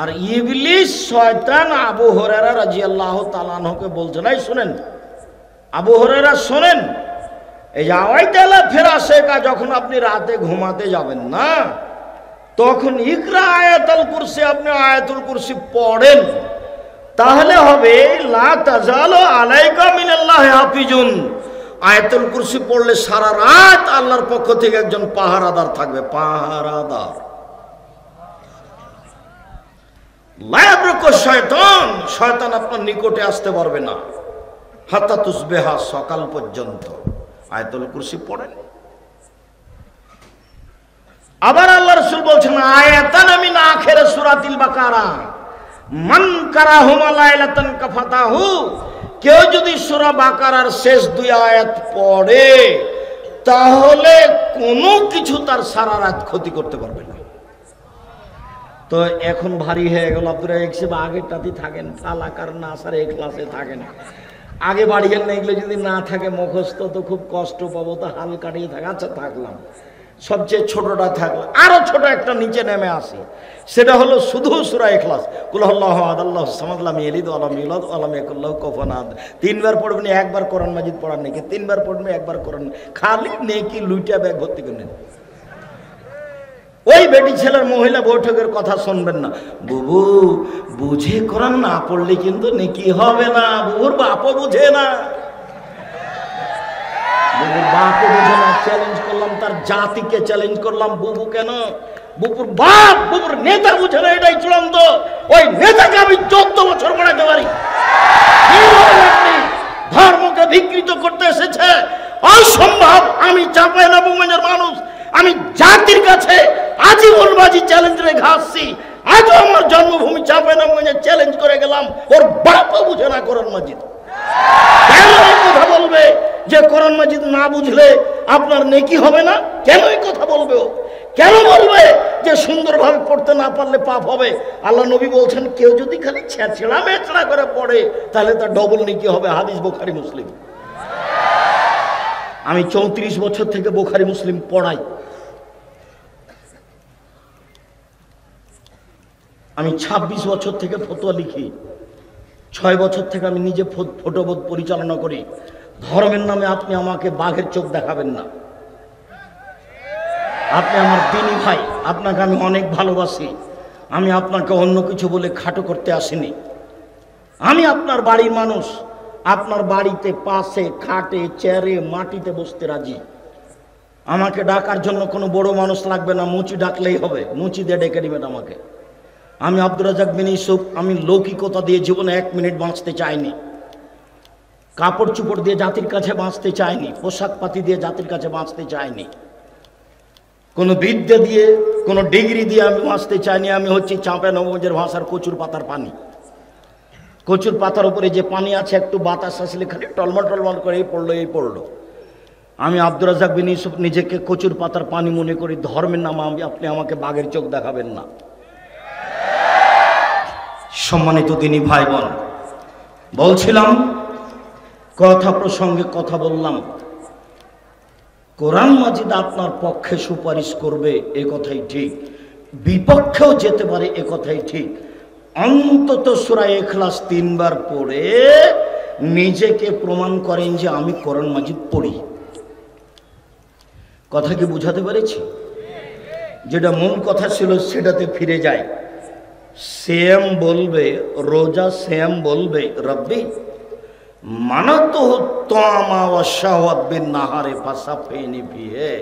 আর ইবলিস শয়তান আবু হুরায়রা রাদিয়াল্লাহু তাআলা আনহুকে বলছেন, এই শুনেন আবু হুরায়রা শুনেন, এই যে আওয়াইতালা ফেরাশেকা যখন আপনি রাতে ঘুমাতে যাবেন না, তখন ইকরা আয়াতুল কুরসি, আপনি আয়াতুল কুরসি পড়েন, তাহলে হবে লা তাজালু আলাইকা মিনাল্লাহি হাফিজুন। আয়াতুল কুরসি পড়লে সারা রাত আল্লাহর পক্ষ থেকে একজন পাহারাদার থাকবে, পাহারাদার। লা ইয়াবরুকু শয়তান, শয়তান আপনার নিকটে আসতে পারবে না হাত্তা তুসবিহা, সকাল পর্যন্ত আয়াতুল কুরসি পড়েন। আবার আল্লাহ রাসূল বলছেন আয়াতান মিন আখির সূরাতিল বাকারা মান কারাহুমা লাইলাতান কাফাতাহু, কেউ যদি সূরা বাকারার শেষ 2 আয়াত পড়ে তাহলে কোনো কিছু তার সারা রাত ক্ষতি করতে পারবে না। তো এখন ভারী হয়ে গেল, আপনারা একসেবা আগেরটাতেই থাকেন, ফালাক আর নাসার এই ক্লাসে থাকেন, আগে বাড়িয়েন না, এগুলো যদি না থাকে মুখস্থ তো খুব কষ্ট পাবো, তো হাল কাটিয়ে থাকে। আচ্ছা থাকলাম, সবচেয়ে ছোটটা থাকলো, আরো ছোট একটা নিচে নেমে আসি, সেটা হলো শুধু সূরা ইখলাস, কুল হুয়াল্লাহু আহাদ আল্লাহুস সামাদ লাম ইয়ালিদ ওয়া লাম ইউলাদ ওয়া লাম ইয়াকুল লাহু কুফুয়ান আহাদ। 3 বার পড়বেন, একবার কোরআন মাজিদ পড়ার নেকি, 3 বার পড়বেন, একবার কোরআন, খালি নেকি লুইটা ব্যাগ ভর্তি করে নেন। ওই বেটি ছেলের মহিলা বৈঠকের কথা শুনবেন না, বুবু বুঝে কোরআন না পড়লে কিন্তু নেকি হবে না, বুবুর বাপও বুঝে না, বুবুর বাপও বুঝে না। চ্যালেঞ্জ করলাম, তার জাতিকে চ্যালেঞ্জ করলাম, বুবু কেন, বুবুর বাপ বুবুর নেতা বুঝে না, এটাই চূড়ান্ত। ওই নেতাকে আমি 14 বছর পড়াতে পারি। ধর্মকে বিকৃত করতে এসেছে, অসম্ভব। আমি চাঁপাইনবাবগঞ্জের মানুষ, আমি জাতির কাছে আজীবনবাজি চ্যালেঞ্জ রেখে আসছি। আজও আমার জন্মভূমি চাঁপাইনবাবগঞ্জে চ্যালেঞ্জ করে গেলাম, ওর বাপও বুঝে না কোরআন মাজিদ। কেন এই কথা বলবে যে কোরআন মাজিদ না বুঝলে আপনার নেকি হবে না? কেন এই কথা বলবে ও? কেন বলবে যে সুন্দরভাবে পড়তে না পারলে পাপ হবে? আল্লাহ নবী বলছেন কেউ যদি খালি ছেঁচড়া মেচড়া করে পড়ে তাহলে তার ডবল নেকি হবে। হাদিস বুখারী মুসলিম। আমি 34 বছর থেকে বুখারী মুসলিম পড়াই। আমি 26 বছর থেকে ফতোয়া লিখি। 6 বছর থেকে আমি নিজে ফটোবোধ পরিচালনা করি। ধর্মের নামে আপনি আমাকে বাঘের চোখ দেখাবেন না। আপনি আমার দিনী ভাই, আপনাকে আমি অনেক ভালোবাসি। আমি আপনাকে অন্য কিছু বলে খাটো করতে আসিনি। আমি আপনার বাড়ির মানুষ, আপনার বাড়িতে পাশে খাটে চেয়ারে মাটিতে বসতে রাজি। আমাকে ডাকার জন্য কোনো বড় মানুষ লাগবে না, মুচি ডাকলেই হবে, মুচি দিয়ে ডেকে নেবেন আমাকে। আমি আব্দুর রাজ্জাক বিন ইউসুফ, আমি লৌকিকতা দিয়ে জীবনে 1 মিনিট বাঁচতে চাইনি। কাপড় চুপড় দিয়ে জাতির কাছে বাঁচতে চাইনি, পোশাক পাতি দিয়ে জাতির কাছে বাঁচতে চাইনি, কোনো বিদ্যা দিয়ে কোনো ডিগ্রি দিয়ে আমি বাঁচতে চাইনি। আমি হচ্ছি চাঁপাইনবাবগঞ্জের ভাষার কচুর পাতার পানি। কচুর পাতার উপরে যে পানি আছে, একটু বাতাস আসলে খালি টলমল টলমল করে এই পড়লো। আমি আব্দুর রাজ্জাক বিন ইউসুফ নিজেকে কচুর পাতার পানি মনে করি। ধর্মের নামে আপনি আমাকে বাঘের চোখ দেখাবেন না। সম্মানিত দিনী ভাই বোন, বলছিলাম কথা প্রসঙ্গে কথা বললাম, কোরআন মাজিদ আপনার পক্ষে সুপারিশ করবে এ কথাই ঠিক, বিপক্ষেও যেতে পারে এ কথাই ঠিক। অন্তত সূরা ইখলাস 3 বার পড়ে নিজেকে প্রমাণ করেন যে আমি কোরআন মাজিদ পড়ি। কথা কি বুঝাতে পেরেছি? যেটা মূল কথা ছিল সেটাতে ফিরে যায়। সেম বলবে রোজা, সেম বলবে রব্বি মানাতো তামা ওয়া শাহওয়াত বিন নাহারে ফাসাফিনি ফিহে।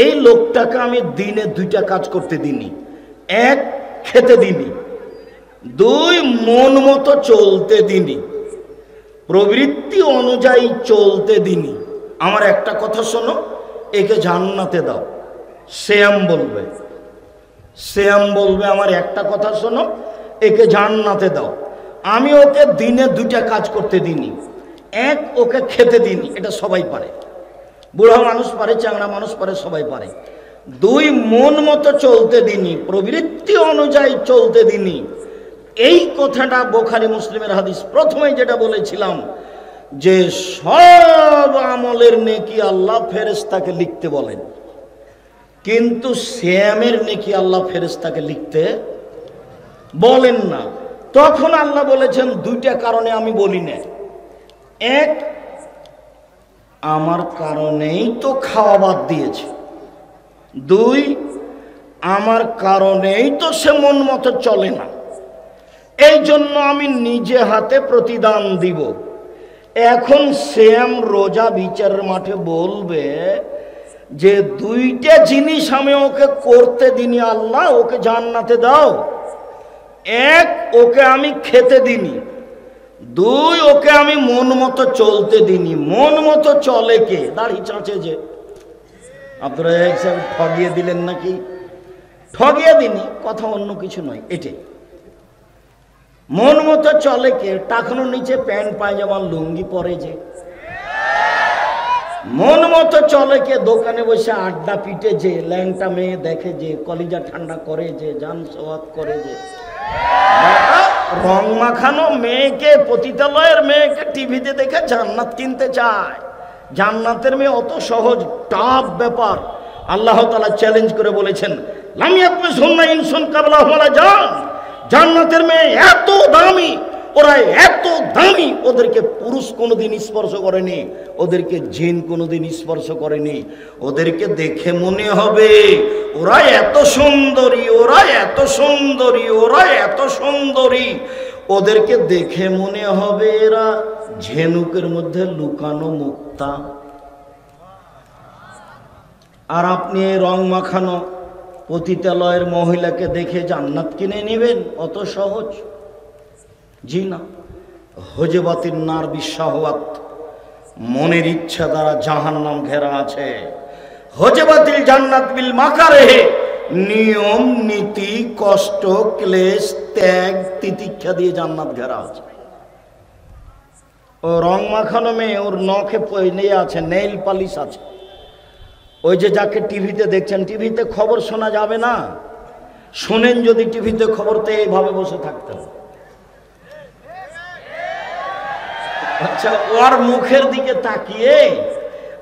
এই লোকটাকে আমি দিনে 2টা কাজ করতে দিনি। 1 খেতে দিনি, 2 মন মতো চলতে দিনি, প্রবৃত্তি অনুযায়ী চলতে দিনি। আমার একটা কথা শোনো, একে জান্নাতে দাও। সেম বলবে, সেম বলবে আমার একটা কথা শোনো, একে জান্নাতে দাও। আমি ওকে দিনে 2টা কাজ করতে দিনি। 1 ওকে খেতে দিনি, এটা সবাই পারে, বুড়া মানুষ পারে, চাংড়া মানুষ পারে, সবাই পারে। 2 মন মতো চলতে দিনি, প্রবৃত্তি অনুযায়ী চলতে দিনি। এই কথাটা বুখারী মুসলিমের হাদিস। প্রথমে যেটা বলেছিলাম যে সব আমলের নেকি আল্লাহ ফেরেশতাকে লিখতে বলেন, কিন্তু সিয়ামের নেকি আল্লাহ ফেরেশতাকে লিখতে বলেন না। তখন আল্লাহ বলেছেন দুইটা কারণে আমি বলি না। এক, আমার কারণেই তো খাওয়া বাদ দিয়েছে। দুই, আমার কারণেই তো সে মন মতো চলে না, এই জন্য আমি নিজে হাতে প্রতিদান দিব। এখন সেম রোজা বিচারের মাঠে বলবে যে দুইটা জিনিস আমি ওকে করতে দিনি আল্লাহ, ওকে জান্নাতে দাও। এক, ওকে আমি খেতে দিনি। দুই, ওকে আমি মন মতো চলতে দিনি। মন মতো চলে কে? দাড়ি চাঁচে যে। আপনারা ঠগিয়ে দিলেন নাকি? ঠগিয়ে দিনি, কথা অন্য কিছু নয়। এটাই মন মতো চলে কে? টাকানোর নিচে প্যান্ট পায়জামা লুঙ্গি পরে যে। মন মতো চলে কে? দোকানে বসে আড্ডা পিটে যে, ল্যাংটা মেয়ে দেখে যে, কলিজা ঠান্ডা করে যে, জান সোয়াদ করে যে। রং মাখানো মেয়েকে, পতিতালয়ের মেয়েকে টিভিতে দেখে জান্নাত কিনতে চায়। জান্নাতের মেয়ে অত সহজ? টাফ ব্যাপার। আল্লাহ তাআলা চ্যালেঞ্জ করে বলেছেন, লাম ইয়াতমিসহুন্না ইনসুন ক্বাবলাহুম ওয়ালা জান। জান্নাতের মেয়ে এত দামি, ওরা এত দামি, ওদেরকে পুরুষ কোনোদিন স্পর্শ করেনি, ওদেরকে জিন কোনোদিন স্পর্শ করেনি। ওদেরকে দেখে মনে হবে ওরা এত সুন্দরী, ওরা এত সুন্দরী, ওরা এত সুন্দরী। ওদেরকে দেখে মনে হবে এরা ঝিনুকের মধ্যে লুকানো মুক্তা। আর আপনি রং মাখানো পতিতালয়ের মহিলাকে দেখে জান্নাত কিনে নেবেন? অত সহজ? জি না। হজবাতির নার বিশাহওয়াত, মনের ইচ্ছা দ্বারা জাহান্নাম ঘেরা আছে। হজবাতিল জান্নাত বিল মাকারিহ, নিয়ম নীতি কষ্ট ক্লেশ ত্যাগ তিতিক্ষা দিয়ে জান্নাত ঘেরা আছে। ও রং মাখানো মেয়ে, ওর নখে নিয়ে আছে নেইল পালিশ আছে। ওই যে যাকে টিভিতে দেখছেন, টিভিতে খবর শোনা যাবে না। শোনেন যদি টিভিতে খবর, তো এইভাবে বসে থাকতেন। আচ্ছা, ওর মুখের দিকে তাকিয়ে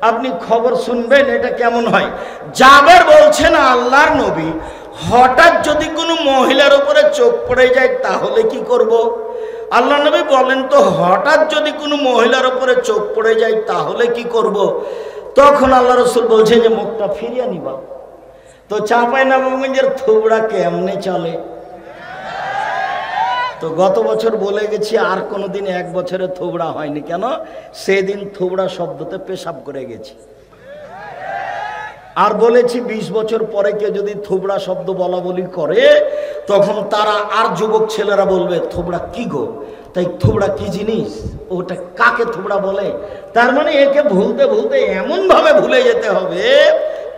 আপনি খবর শুনবেন, এটা কেমন হয়? জাবের বলছেন আল্লাহর নবী, হঠাৎ যদি কোনো মহিলার উপরে চোখ পড়ে যায় তাহলে কি করব? আল্লাহ নবী বলেন, তো হঠাৎ যদি কোনো মহিলার উপরে চোখ পড়ে যায় তাহলে কি করব? তখন আল্লাহ রসুল বলছেন যে মুখটা ফিরিয়ে নিবা। তো চাঁপাইনবাবগঞ্জের থুবড়া কেমনে চলে? তো গত বছর বলে গেছি, আর কোনোদিন এক বছরে থুবড়া হয়নি। কেন? সেদিন থুবড়া শব্দতে পেশাব করে গেছি। আর বলেছি 20 বছর পরে কেউ যদি থুবড়া শব্দ বলা বলি করে, তখন তারা আর যুবক ছেলেরা বলবে থুবড়া কি গো, তাই থুবড়া কি জিনিস, ওটা কাকে থুবড়া বলে? তার মানে একে ভুলতে ভুলতে এমন ভাবে ভুলে যেতে হবে,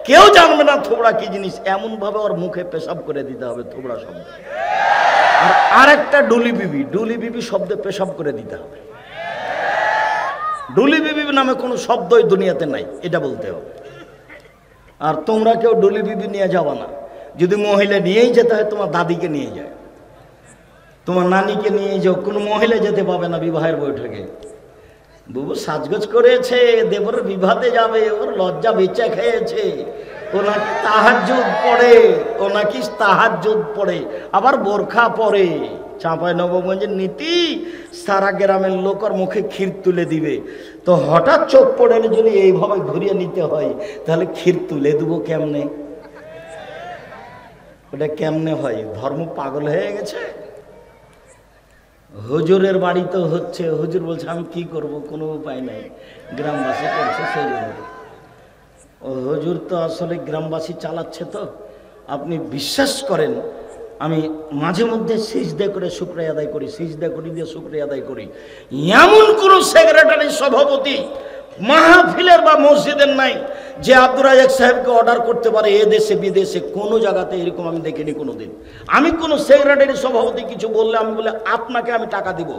কেউ জানবে না থুবড়া কি জিনিস। এমন ভাবে ওর মুখে পেশাব করে দিতে হবে থুবড়া শব্দ। আর আরেকটা ডুলি বিবি, ডুলি বিবি শব্দে পেশাব করে দিতে হবে। ডুলি বিবি নামে কোনো শব্দই দুনিয়াতে নাই, এটা বলতে হবে। আর তোমরা কেউ ডুলি বিবি নিয়ে যাবা না। যদি মহিলা নিয়েই যেতে হয়, তোমার দাদিকে নিয়ে যায়, তোমার নানিকে নিয়ে যাও। কোনো মহিলা যেতে পাবে না বিবাহের বৈঠকে। বুবু সাজগোজ করেছে, দেবরের বিবাহতে যাবে, ওর লজ্জা বেচা খেয়েছে, ও নাকি তাহাজ্জুদ পড়ে, ও নাকি তাহাজ্জুদ পড়ে, আবার বোরখা পরে। চাঁপাইনবাবগঞ্জের নীতি, সারা গ্রামের লোক ওর মুখে ক্ষীর তুলে দিবে। তো হঠাৎ চোখ পড়ে যদি এইভাবে ঘুরিয়ে নিতে হয়, তাহলে ক্ষীর তুলে দেবো কেমনে? ওটা কেমনে হয়? ধর্ম পাগল হয়ে গেছে। হুজুরের বাড়ি তো হচ্ছে, হুজুর বলছে আমি কি করব, কোনো উপায় নাই, গ্রামবাসী করছে সেই জন্য। ও হুজুর তো আসলে গ্রামবাসী চালাচ্ছে। তো আপনি বিশ্বাস করেন, আমি মাঝে মধ্যে সিজদা করে শুকরিয়া আদায় করি, সিজদা করি দিয়ে শুকরিয়া আদায় করি। এমন কোন সেক্রেটারি সভাপতি মাহফিলের বা মসজিদের নাই যে আব্দুর রাজ্জাক সাহেবকে অর্ডার করতে পারে এ দেশে বিদেশে, কোনো জায়গাতে এরকম আমি দেখিনি কোনোদিন। আমি কোনো সেক্রেটারি সভাপতি কিছু বললে আমি বলে আপনাকে আমি টাকা দিব,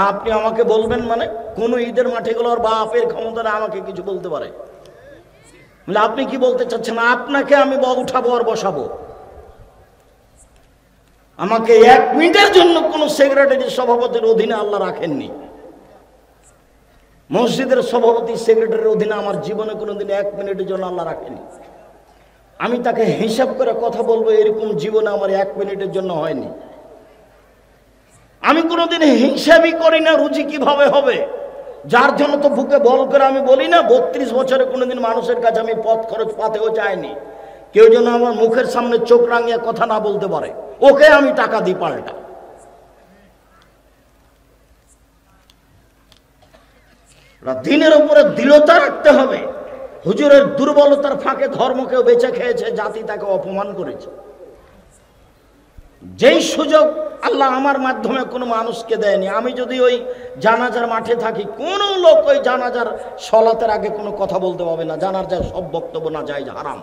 আপনি আমাকে বলবেন, মানে কোনো ঈদের মাঠে গেল আর বাপের ক্ষমতা আমাকে কিছু বলতে পারে? বলে আপনি কি বলতে চাচ্ছেন? আপনাকে আমি উঠাবো আর বসাবো। আমাকে 1 মিনিটের জন্য কোনো সেক্রেটারি সভাপতির অধীনে আল্লাহ রাখেননি। মসজিদের সভাপতি সেক্রেটারির অধীনে আমার জীবনে কোনোদিন 1 মিনিটের জন্য আল্লাহ রাখেনি। আমি তাকে হিসাব করে কথা বলবো এরকম জীবনে আমার 1 মিনিটের জন্য হয়নি। আমি কোনোদিন হিসাবই করি না রুজি কিভাবে হবে, যার জন্য তো বুকে বল করে আমি বলি না 32 বছরে কোনোদিন মানুষের কাছে আমি পথ খরচ পাতেও চাইনি। কেউ যেন আমার মুখের সামনে চোখ রাঙিয়ে কথা না বলতে পারে, ওকে আমি টাকা দিই পাল্টা। দিনের উপরে দৃঢ়তা রাখতে হবে। হুজুরের দুর্বলতার ফাঁকে ধর্মকেও বেঁচে খেয়েছে, জাতি তাকে অপমান করেছে। যেই সুযোগ আল্লাহ আমার মাধ্যমে কোনো মানুষকে দেয়নি, আমি যদি ওই জানাজার মাঠে থাকি, কোনো লোক ওই জানাজার সলাতের আগে কোনো কথা বলতে পারবে না। জানাজার সব বক্তব্য না যায় হারাম।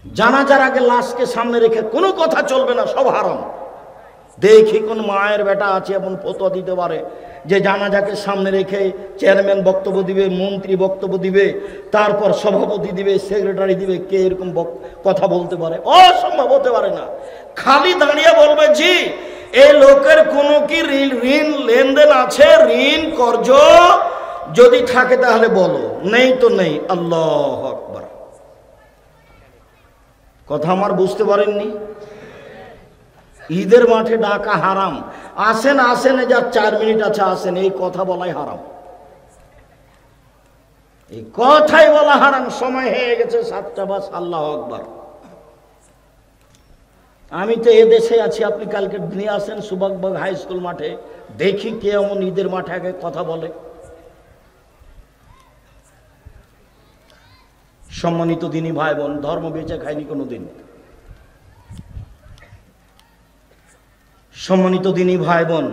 জানাজার আগে লাশকে সামনে রেখে কোনো কথা চলবে না, সব হারাম। দেখি কোন মায়ের বেটা আছে এমন ফতোয়া দিতে পারে যে জানাজাকে সামনে রেখে চেয়ারম্যান বক্তব্য দিবে, মন্ত্রী বক্তব্য দিবে, তারপর সভাপতি দিবে, সেক্রেটারি দিবে, কে এরকম কথা বলতে পারে? অসম্ভব, হতে পারে না। খালি দাঁড়িয়ে বলবে জি এই লোকের কোনো কি ঋণ লেনদেন আছে, ঋণ কর্জ যদি থাকে তাহলে বলো, নেই তো নেই। আল্লাহু আকবার। কথা আমার বুঝতে পারেননি? ঈদের মাঠে ডাকা হারাম। আসেন আসেন, যার 4 মিনিট আছে আসেন, এই কথা বলাই হারাম, এই কথাই বলা হারাম। সময় হয়ে গেছে 7টা বাস। আল্লাহু আকবার। আমি তো এদেশে আছি, আপনি কালকে নিয়ে আসেন সুবাকবাগ হাই স্কুল মাঠে, দেখি কে এমন ঈদের মাঠে আগে কথা বলে। সম্মানিত দিনী ভাই বোন, ধর্ম বেঁচে খায়নি কোনো দিন। সম্মানিত দিনী ভাই বোন,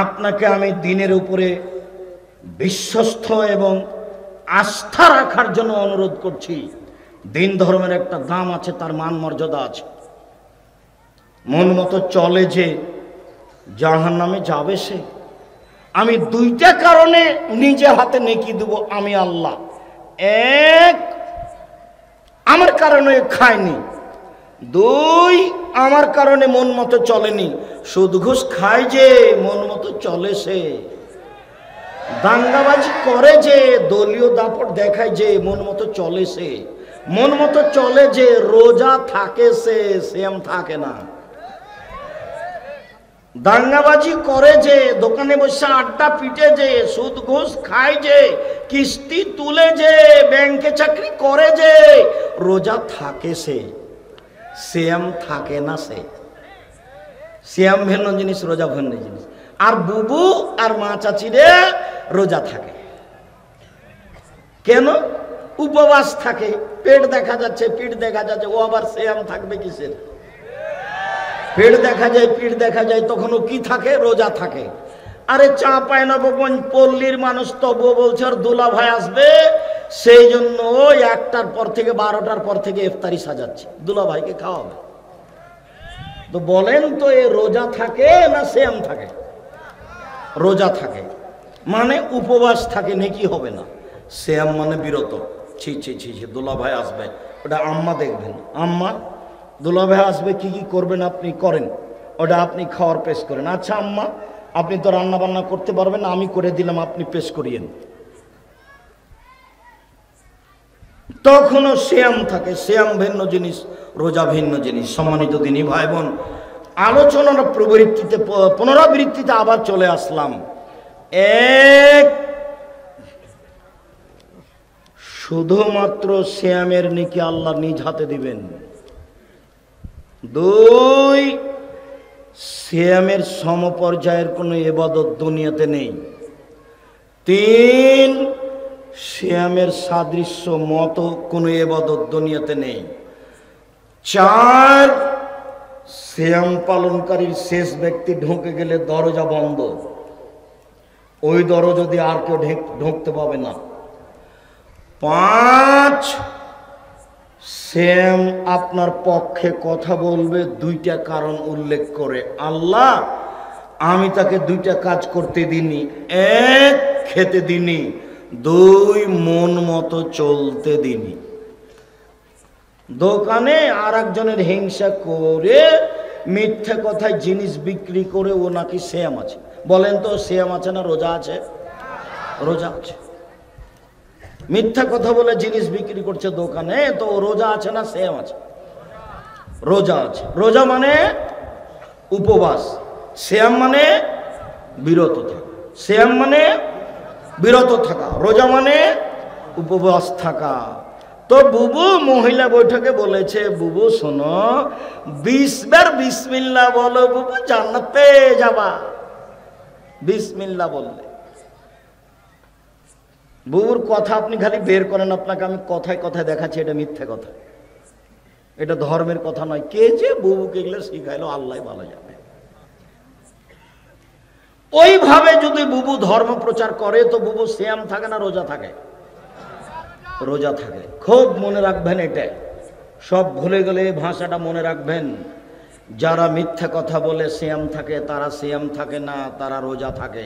আপনাকে আমি দিনের উপরে বিশ্বস্ত এবং আস্থা রাখার জন্য অনুরোধ করছি। দিন ধর্মের একটা দাম আছে, তার মান মর্যাদা আছে। মন মতো চলে যে জাহান্নামে যাবে সে। আমি 2টা কারণে নিজে হাতে নেকি দেব আমি আল্লাহ। এক, আমার কারণে খায়নি। 2, আমার কারণে মন মতো চলেনি। সুদ ঘুষ খায় যে মন মতো চলে সে, দাঙ্গাবাজি করে যে, দলীয় দাপট দেখায় যে মন মতো চলে সে, মন মতো চলে যে, রোজা থাকে সে, শ্যাম থাকে না। দাঙ্গাবাজি করে যে, দোকানে বসে আড্ডা পিটে যে, সুদ ঘুষ খায় যে, কিস্তি তুলে যে, ব্যাংকে চাকরি করে যে, রোজা থাকে সে, শ্যাম থাকে না সে। শ্যাম ভিন্ন জিনিস, রোজা ভিন্ন জিনিস। আর বুবু আর মা চাচিরে রোজা থাকে কেন? উপবাস থাকে, পেট দেখা যাচ্ছে, পিঠ দেখা যাচ্ছে, ও আবার শ্যাম থাকবে কিসের? পেট দেখা যায়, পিঠ দেখা যায়, তখন ও কি থাকে? রোজা থাকে। আরে চাঁপাইনবাবগঞ্জ পল্লীর মানুষ তবুও বলছে আর দুলা ভাই আসবে, সেই জন্য ওই 1টার পর থেকে 12টার পর থেকে ইফতারি সাজাচ্ছে, দুলা ভাইকে খাওয়াবে। তো বলেন তো, এ রোজা থাকে না শ্যাম থাকে? রোজা থাকে মানে উপবাস থাকে, নেকি হবে না। শ্যাম মানে বিরত। ছি ছি ছি ছি, দুলা ভাই আসবে, ওটা আম্মা দেখবেন। আম্মা, দুলা ভাই আসবে, কি কি করবেন আপনি করেন, ওটা আপনি খাওয়ার পেশ করেন। আচ্ছা আম্মা, আপনি তো রান্না বান্না করতে পারবেন না, আমি করে দিলাম, আপনি পেশ করিয়েন। তখনও শ্যাম থাকে। শ্যাম ভিন্ন জিনিস, রোজা ভিন্ন জিনিস। সম্মানিত দিনী ভাই বোন, আলোচনার পুনরাবৃত্তিতে আবার চলে আসলাম। এক, শুধুমাত্র শ্যামের নেকি আল্লাহ নিজ হাতে দিবেন। 2, শ্যামের সমপর্যায়ের কোনো ইবাদত দুনিয়াতে নেই। 3, শ্যামের সাদৃশ্য মতো কোনো ইবাদত দুনিয়াতে নেই। 4, শ্যাম পালনকারীর শেষ ব্যক্তি ঢুকে গেলে দরজা বন্ধ, ওই দরজা দিয়ে আর কেউ ঢুকতে পাবে না। 5, শ্যাম আপনার পক্ষে কথা বলবে 2টা কারণ উল্লেখ করে। আল্লাহ, আমি তাকে 2টা কাজ করতে দিনি। 1, খেতে দিনি। 2, মন মতো চলতে দিনি। দোকানে আর একজনের হিংসা করে মিথ্যে কথায় জিনিস বিক্রি করে ও নাকি শ্যাম আছে। বলেন তো, শ্যাম আছে না রোজা আছে? রোজা আছে। মিথ্যা কথা বলে জিনিস বিক্রি করছে দোকানে, তো রোজা আছে না সিয়াম আছে? রোজা আছে। রোজা মানে উপবাস, সিয়াম মানে বিরত থাকা। সিয়াম মানে বিরত থাকা, রোজা মানে উপবাস থাকা। তো বুবু মহিলা বৈঠকে বলেছে, বুবু শোনো, 20 বার বিসমিল্লাহ বলো বুবু, জান্নাত পেয়ে যাবা। বিসমিল্লাহ বললে। বুবুর কথা আপনি খালি বের করেন, আপনাকে আমি কথায় কথায় দেখাচ্ছি এটা মিথ্যে কথা, এটা ধর্মের কথা নয়। কে যে বুবুকে এগুলো শিখাইলো আল্লাহ ভালো জানে। ওইভাবে যদি বুবু ধর্ম প্রচার করে তো বুবু সিয়াম থাকে না রোজা থাকে? রোজা থাকে। খুব মনে রাখবেন, এটা সব ভুলে গেলে এই ভাষাটা মনে রাখবেন। যারা মিথ্যা কথা বলে সিয়াম থাকে, তারা সিয়াম থাকে না, তারা রোজা থাকে।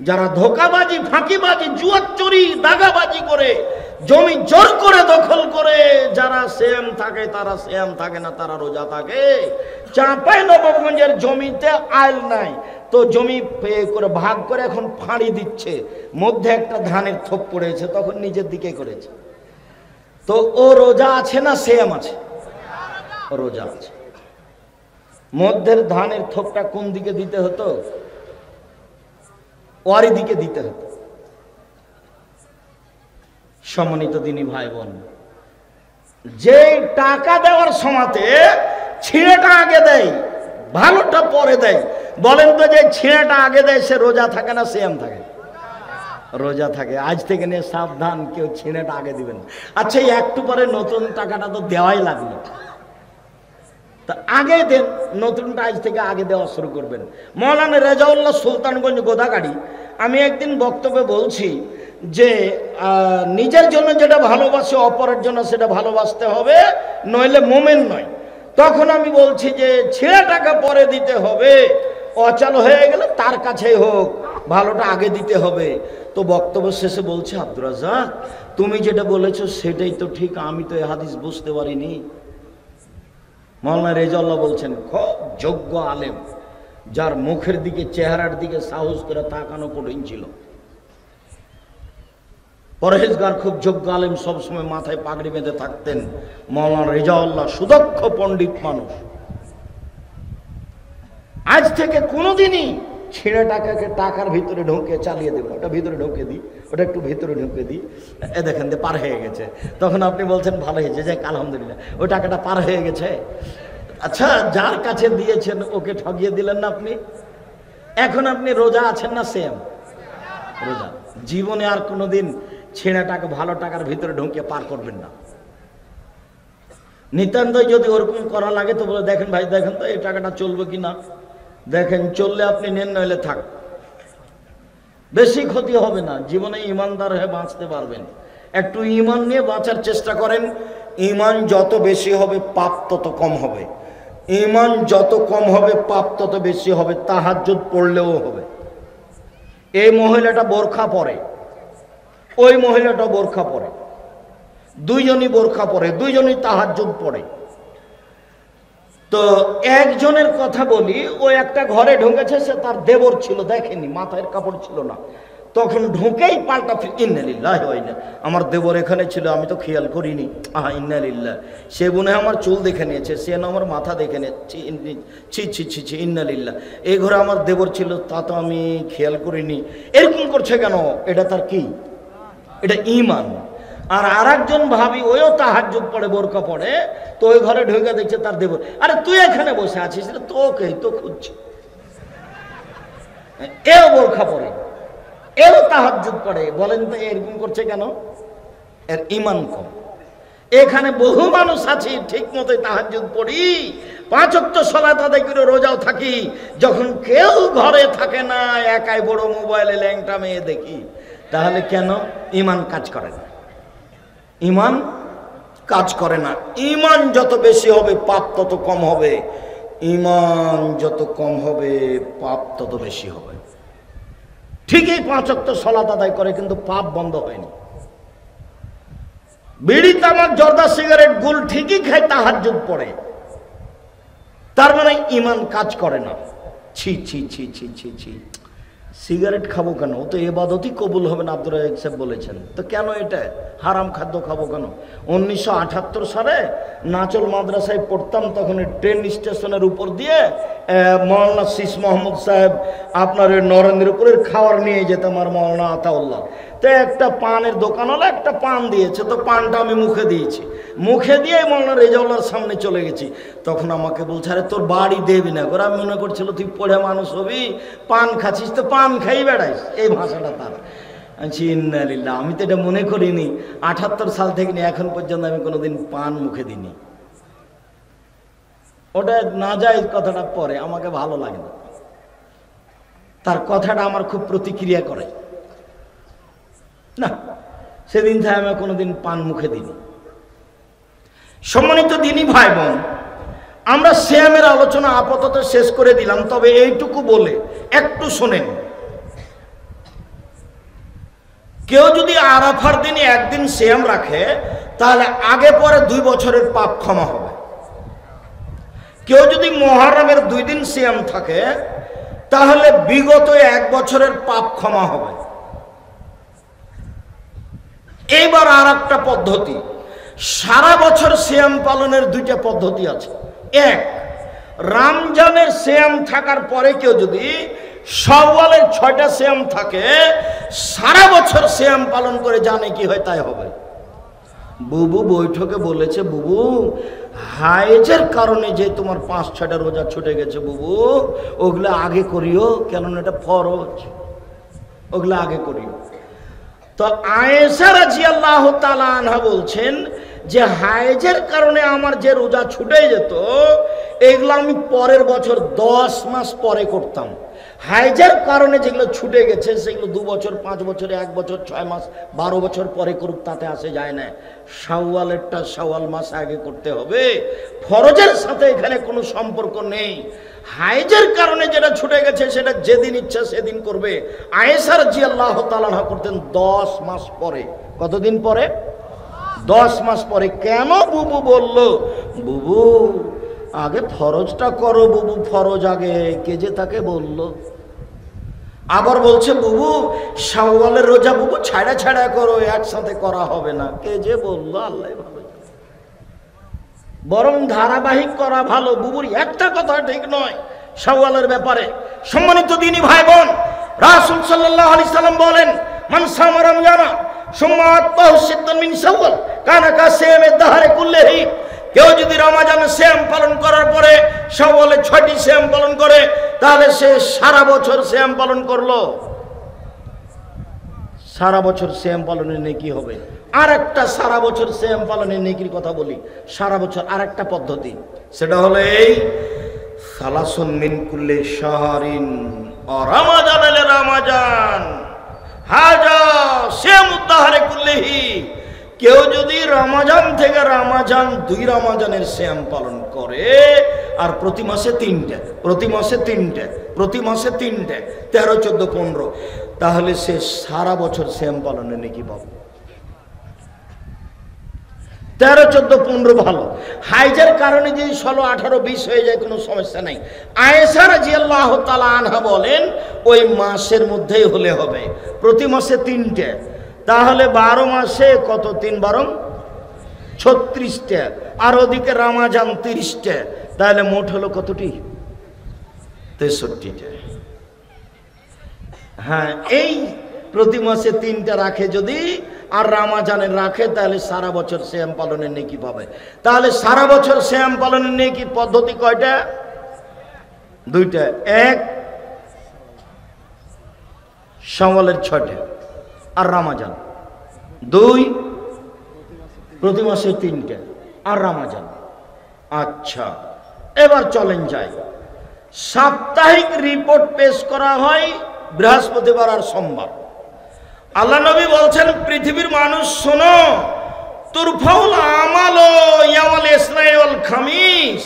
যারা ধোকাবাজি, ফাঁকিবাজি, জুয়াচুরি, দাগাবাজি করে জমি জোর করে দখল করে যারা সিয়াম থাকে, তারা সিয়াম থাকে না, তারা রোজা থাকে। চাঁপাইনবাবগঞ্জের জমিতে আইল নাই, তো জমি করে ভাগ করে এখন ফাঁড়ি দিচ্ছে, মধ্যে একটা ধানের থোপ পড়েছে, তখন নিজের দিকে করেছে। তো ও রোজা আছে না সিয়াম আছে? রোজা আছে। মধ্যের ধানের থোপটা কোন দিকে দিতে হতো? ওয়ারি দিকে দিতে হতো। সম্মানিত দিনী ভাই বোন, যে টাকা দেওয়ার সময়তে ছিঁড়েটা আগে দেয়, ভালোটা পরে দেয়, বলেন তো যে ছিঁড়েটা আগে দেয় সে রোজা থাকে না সিয়াম থাকে? রোজা থাকে। আজ থেকে নিয়ে সাবধান, কেউ ছিঁড়েটা আগে দিবেন। আচ্ছা, একটু পরে নতুন টাকাটা তো দেওয়াই লাগলো, তা আগে দেন, নতুনটা আজ থেকে আগে দেওয়া শুরু করবেন। মৌলানা রেজাউল্লাহ সুলতানগঞ্জ গোদাগাড়ি, আমি একদিন বক্তব্যে বলছি যে নিজের জন্য যেটা ভালোবাসে অপরের জন্য সেটা ভালোবাসতে হবে, নইলে মোমেন নয়। তখন আমি বলছি যে ছেঁড়া টাকা পরে দিতে হবে, অচল হয়ে গেলে তার কাছেই হোক, ভালোটা আগে দিতে হবে। তো বক্তব্য শেষে বলছে, আব্দুর রাজ্জাক তুমি যেটা বলেছো সেটাই তো ঠিক, আমি তো এই হাদিস বুঝতে পারিনি। মাওলানা রেজাউল্লাহ বলছেন, খুব যোগ্য আলেম, যার মুখের দিকে, চেহারার দিকে সাহস করে তাকানো কঠিন ছিল। পরহেজগার, খুব যোগ্য আলেম, সবসময় মাথায় পাগড়ি বেঁধে থাকতেন। মাওলানা রেজাউল্লাহ সুদক্ষ পণ্ডিত মানুষ। আজ থেকে কোনোদিনই ছিঁড়ে টাকাকে টাকার ভিতরে ঢুকে চালিয়ে দেবো, ওটা ভিতরে ঢুকে দিই, ওটা একটু ভিতরে ঢুকে দিই, এ দেখেন যে পার হয়ে গেছে। তখন আপনি বলছেন ভালো হয়েছে, যাক আলহামদুলিল্লাহ, ওই টাকাটা পার হয়ে গেছে। আচ্ছা, যার কাছে দিয়েছেন ওকে ঠগিয়ে দিলেন না আপনি। এখন আপনি রোজা আছেন না সিয়াম? রোজা। জীবনে আর কোনোদিন ছেঁড়া টাকা, ভালো টাকার ভিতরে ঢুকে পার করবেন না। নিতান্তই যদি ওরকম করা লাগে তো বলে, দেখেন ভাই, দেখেন তো এই টাকাটা চলবে কি না, দেখেন চললে আপনি নেন, নইলে থাক, বেশি ক্ষতি হবে না, জীবনে ইমানদার হয়ে বাঁচতে পারবেন। একটু ইমান নিয়ে বাঁচার চেষ্টা করেন। ইমান যত বেশি হবে পাপ তত কম হবে, ইমান যত কম হবে পাপ তত বেশি হবে। তাহাজ্জুদ পড়লেও হবে। এই মহিলাটা বোরখা পরে, ওই মহিলাটা বোরখা পরে, দুইজনই বোরখা পরে, দুইজনই তাহাজ্জুদ পড়ে। তো একজনের কথা বলি, ও একটা ঘরে ঢুকেছে, সে তার দেবর ছিল, দেখেনি, মাথায় কাপড় ছিল না, তখন ঢুকেই পাল্টা ইন্নালিল্লাহ, আমার দেবর এখানে ছিল, আমি তো খেয়াল করিনি, আহা ইন্নালিল্লাহ, সে মনে হয় আমার চুল দেখে নিয়েছে, সে না আমার মাথা দেখে নিয়েছে, ছি ছি ছি ছি ইন্নালিল্লাহ, এই ঘরে আমার দেবর ছিল, তা তো আমি খেয়াল করিনি। এরকম করছে কেন? এটা তার কি? এটা ঈমান। আর আরেকজন ভাবি, ওইও তাহাজ্জুদ পড়ে, বোরকা পড়ে, তো ওই ঘরে ঢুকে দেখছে তার দেবর, আরে তুই এখানে বসে আছিস, তোকে তো খুঁজছি। এও বোরখা পড়ে, এও তাহাজ্জুদ পড়ে, বলেন তো এরকম করছে কেন? এর ঈমান কম। এখানে বহু মানুষ আছে ঠিক মতোই তাহাজ্জুদ পড়ি, 5 ওয়াক্ত সালাত আদায় করে রোজাও থাকি, যখন কেউ ঘরে থাকে না, একাই বড় মোবাইলে ল্যাংটা মেয়ে দেখি। তাহলে কেন? ঈমান কাজ করে না, ঈমান কাজ করে না। ঈমান যত বেশি হবে পাপ তত কম হবে, ঈমান যত কম হবে পাপ তত বেশি হবে। ঠিকই 5 ওয়াক্ত সালাত আদায় করে, কিন্তু পাপ বন্ধ হয়নি। বিড়ি, তামাক, জর্দা, সিগারেট, গুল ঠিকই খায়, তাহাজ্জুদ পড়ে, তার মানে ঈমান কাজ করে না। ছি ছি ছি ছি ছি ছি, সিগারেট খাবো কেন? ও তো এবাদতই কবুল হবে না, আব্দুর রাজ্জাক সাহেব বলেছেন। তো কেন এটা হারাম খাদ্য খাবো কেন? 1978 সালে নাচল মাদ্রাসায় পড়তাম, তখন ট্রেন স্টেশনের উপর দিয়ে মৌলানা শীষ মোহাম্মদ সাহেব আপনার নরেন্দ্রপুরের খাবার নিয়ে যেতাম, আর মৌলানা আতাউল্লাহ। তো একটা পানের দোকান হলো, একটা পান দিয়েছে, তো পানটা আমি মুখে দিয়েছি, মুখে দিয়ে মৌলানা রেজাউল্লাহর সামনে চলে গেছি। তখন আমাকে বলছে, আরে তোর বাড়ি দেবি না করে। আমি মনে করছিল তুই পড়ে মানুষ হবি, পান খাচ্ছিস, তো পান খাই বেড়াইস, এই ভাষাটা তার। ইন্নালিল্লাহ, আমি তো এটা মনে করিনি। 78 সাল থেকে নিয়ে এখন পর্যন্ত আমি কোনোদিন পান মুখে দিইনি। ওটা না যায় কথাটা পরে, আমাকে ভালো লাগে না, তার কথাটা আমার খুব প্রতিক্রিয়া করে না, সেদিন থেকে আমি কোনোদিন পান মুখে দিইনি। সম্মানিত দিনী ভাই বোন, আমরা সিয়ামের আলোচনা আপাতত শেষ করে দিলাম, তবে এইটুকু বলে একটু শোনেন। কেউ যদি আরাফার দিনে একদিন সিয়াম রাখে, তাহলে আগে পরে 2 বছরের পাপ ক্ষমা হবে। কেউ যদি মুহররমের 2 দিন সিয়াম থাকে, তাহলে বিগত 1 বছরের পাপ ক্ষমা হবে। এইবার আর একটা পদ্ধতি, সারা বছর সিয়াম পালনের 2টা পদ্ধতি আছে। এক, রমজানের সিয়াম থাকার পরে কেউ যদি শাওয়ালের 6টা সিয়াম থাকে, সারা বছর সিয়াম পালন করে জানে কি হয় তাই হবে। বুবু বৈঠকে বলেছে, বুবু হায়েজের কারণে যে তোমার 5-6টা রোজা ছুটে গেছে, বুবু ওগুলো আগে করিও, কেননা এটা ফরজ, ওগুলো আগে করিও। তো আয়েশা রাদিয়াল্লাহু তাআলা আনহা বলছেন যে হায়েজের কারণে আমার যে রোজা ছুটে যেত, এগুলো আমি পরের বছর 10 মাস পরে করতাম। হায়েজের কারণে যেগুলো ছুটে গেছে সেগুলো 2 বছর, 5 বছর, 1 বছর, 6 মাস, 12 বছর পরে করুক, তাতে আসে যায় না। শাওয়ালেরটা শাওয়াল মাস আগে করতে হবে, ফরজের সাথে এখানে কোনো সম্পর্ক নেই। হায়েজের কারণে যেটা ছুটে গেছে সেটা যেদিন ইচ্ছা সেদিন করবে। আয়েশা রাদিয়াল্লাহু তাআলা আনহা করতেন 10 মাস পরে। কতদিন পরে? 10 মাস পরে। কেন বুবু বলল, বুবু আগে ফরজটা করো, বুবু ফরজ আগে, কে যে তাকে বলল। আবার বলছে, বুবু শাওয়ালের রোজা বুবু ছাড়া ছাড়া করো, একসাথে করা হবে না, কে যে বললো, আল্লাহ ভালো। বরং ধারাবাহিক করা ভালো। বুবুর একটা কথা ঠিক নয় শাওয়ালের ব্যাপারে। সম্মানিত দিনী ভাই বোন, রাসূল সাল্লাল্লাহু আলাইহি সাল্লাম বলেন, মান সামা রমজানা সুম্মা আতবাহু সিত্তান মিন শাওয়াল কানা কাসিয়ামিদ দাহরি কুল্লিহি। কেউ যদি রমজানের সিয়াম পালন করার পরে শাওয়ালে 6টি সিয়াম পালন করে, তাহলে সে সারা বছর সিয়াম পালন করলো। সারা বছর সিয়াম পালনের নেকি হবে। আর একটা সারা বছর সিয়াম পালনের নেকির কথা বলি, সারা বছর আর একটা পদ্ধতি, সেটা হলো এই সালাসুন মিন কুল্লি শাহরিন ও রমাজান আল রমাজান হাজা সিয়ামুদ দাহরি কুল্লিহি। কেউ যদি রমজান থেকে রমজান 2 রমজানের সিয়াম পালন করে, আর প্রতি মাসে 3টে, প্রতি মাসে 3টে, প্রতি মাসে 3টে, 13, 14, 15, তাহলে সে সারা বছর সিয়াম পালনের নেকি পাবে। 13, 14, 15 ভালো। হাইজের কারণে যদি 16, 18, 20 হয়ে যায় কোনো সমস্যা নাই। আয়েশা রাদিয়াল্লাহু তাআলা আনহা বলেন ওই মাসের মধ্যেই হলে হবে, প্রতি মাসে 3টে, তাহলে 12 মাসে কত, 3 12 36টে, আর ওদিকে রমজান 30টে, তাহলে মোট হলো কতটি? 63টে। হ্যাঁ, এই প্রতি মাসে 3টা রাখে যদি, আর রমজানের রাখে, তাহলে সারা বছর সিয়াম পালনের নেকি পাবে। তাহলে সারা বছর সিয়াম পালনের নেকি পদ্ধতি কয়টা? 2টা। এক, শাওয়ালের 6টে আর রমজান। 2, প্রতি মাসে 3টে আর রমজান। আচ্ছা, এবার চলেন যাই। সাপ্তাহিক রিপোর্ট পেশ করা হয় বৃহস্পতিবার আর সোমবার। আল্লাহ নবী বলছেন, পৃথিবীর মানুষ শোনো, তুরফাউল আমাল ইয়াওয়াল ইসনাই ওয়াল খামিস।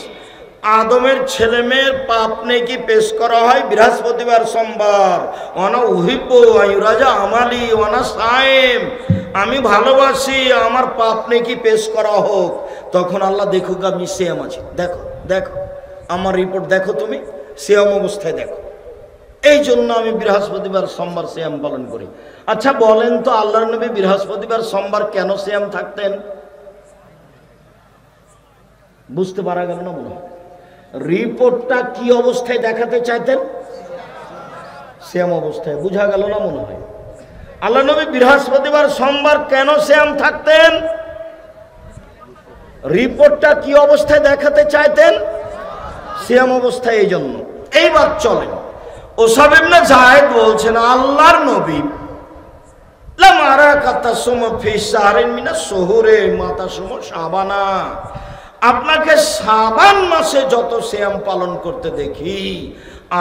আদমের ছেলে মেয়ের পাপ নেকি পেশ করা হয় বৃহস্পতিবার সোমবার। ওয়ানা উহিব্বু আইয়ুরাজা আমালি ওয়ানা সায়েম। আমি ভালোবাসি আমার পাপ নেকি পেশ করা হোক। তখন আল্লাহ দেখুক আমি সিয়াম আছি, দেখো দেখো আমার রিপোর্ট দেখো, তুমি সিয়াম অবস্থায় দেখো। এই জন্য আমি বৃহস্পতিবার সোমবার সিয়াম পালন করি। আচ্ছা বলেন তো, আল্লাহর নবী বৃহস্পতিবার সোমবার কেন সিয়াম থাকতেন? বুঝতে পারা গেল না মনে হয়? রিপোর্টটা কি অবস্থায় দেখাতে চাইতেন? সিয়াম অবস্থায়। বুঝা গেল না মনে হয়? আল্লাহ নবী বৃহস্পতিবার সোমবার কেন সিয়াম থাকতেন? রিপোর্টটা কি অবস্থায় দেখাতে চাইতেন? সিয়াম অবস্থায়। এই জন্য। এইবার চলেন, উসাব ইবনে যায়েদ বলছেন আল্লাহর নবী আপনাকে শাবান মাসে যত সিয়াম পালন করতে দেখি,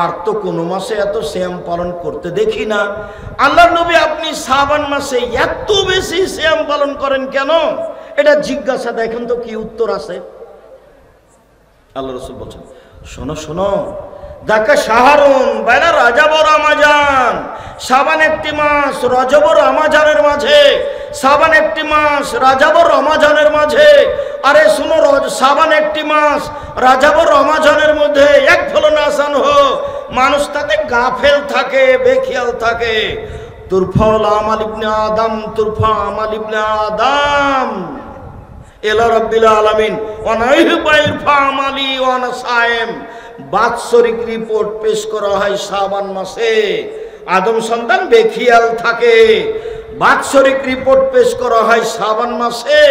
আর তো কোনো মাসে এত সিয়াম পালন করতে দেখি না। আল্লাহর নবী আপনি শাবান মাসে এত বেশি সিয়াম পালন করেন কেন? এটা জিজ্ঞাসা, দেখেন তো কি উত্তর আছে। আল্লাহ রাসূল বলছেন শোনো শোনো, দেখা শাহরুন বাইনা রজব ও রমজান, শাবান একটি মাস, রজব ও রমজানের মাঝে। শাবান একটি মাস, রজব ও রমজানের মাঝে। আরে শুনো, শাবান একটি মাস, রজব ও রমজানের মধ্যে এক ফলন আসান হো, মানুষ তাতে গাফেল থাকে, বেখিয়াল থাকে। তুরফাউল আমাল ইবনে আদম, তুরফা আমাল ইবনে আদম ইলা রাব্বিল আলামিন ওয়া নাইহবা ইরফা আমালি ওয়া আনা সায়েম। বাৎসরিক রিপোর্ট পেশ করা হয় শাবান মাসে, আদম সন্তান বেখিয়াল থাকে। বাৎসরিক রিপোর্ট পেশ করা হয় শাবান মাসে।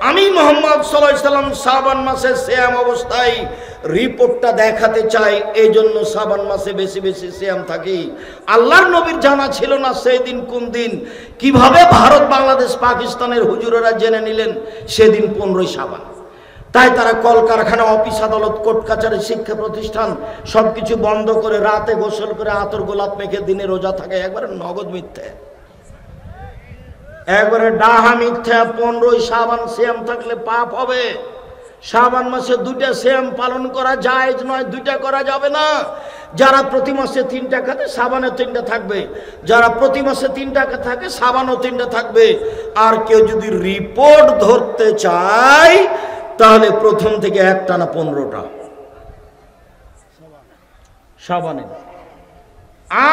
আমি মুহাম্মদ সাল্লাল্লাহু আলাইহি সাল্লাম শাবান মাসে সিয়াম অবস্থায় রিপোর্টটা দেখাতে চাই, এই জন্য শাবান মাসে বেশি বেশি সিয়াম থাকি। আল্লাহর নবীর জানা ছিল না সেই দিন কোন দিন। কিভাবে ভারত, বাংলাদেশ, পাকিস্তানের হুজুরেরা জেনে নিলেন সেদিন 15ই শাবান? তাই তারা কলকারখানা, অফিস আদালত, কোর্ট কাছারি, শিক্ষা প্রতিষ্ঠান সবকিছু বন্ধ করে রাতে গোসল করে আতর গোলাপ মেখে দিনে রোজা থাকে। একবারে নগদ মিথ্যে, একবারে ডাহা মিথ্যা। 15ই শাবান সিয়াম থাকলে পাপ হবে। শাবান মাসে 2টা সিয়াম পালন করা জায়েজ নয়, 2টা করা যাবে না। যারা প্রতি মাসে 3টা খাতে শাবানে 3টা থাকবে, যারা প্রতি মাসে 3টা থাকে শাবানও 3টা থাকবে। আর কেউ যদি রিপোর্ট ধরতে চায় তাহলে প্রথম থেকে একটানা 15টা শাবানে।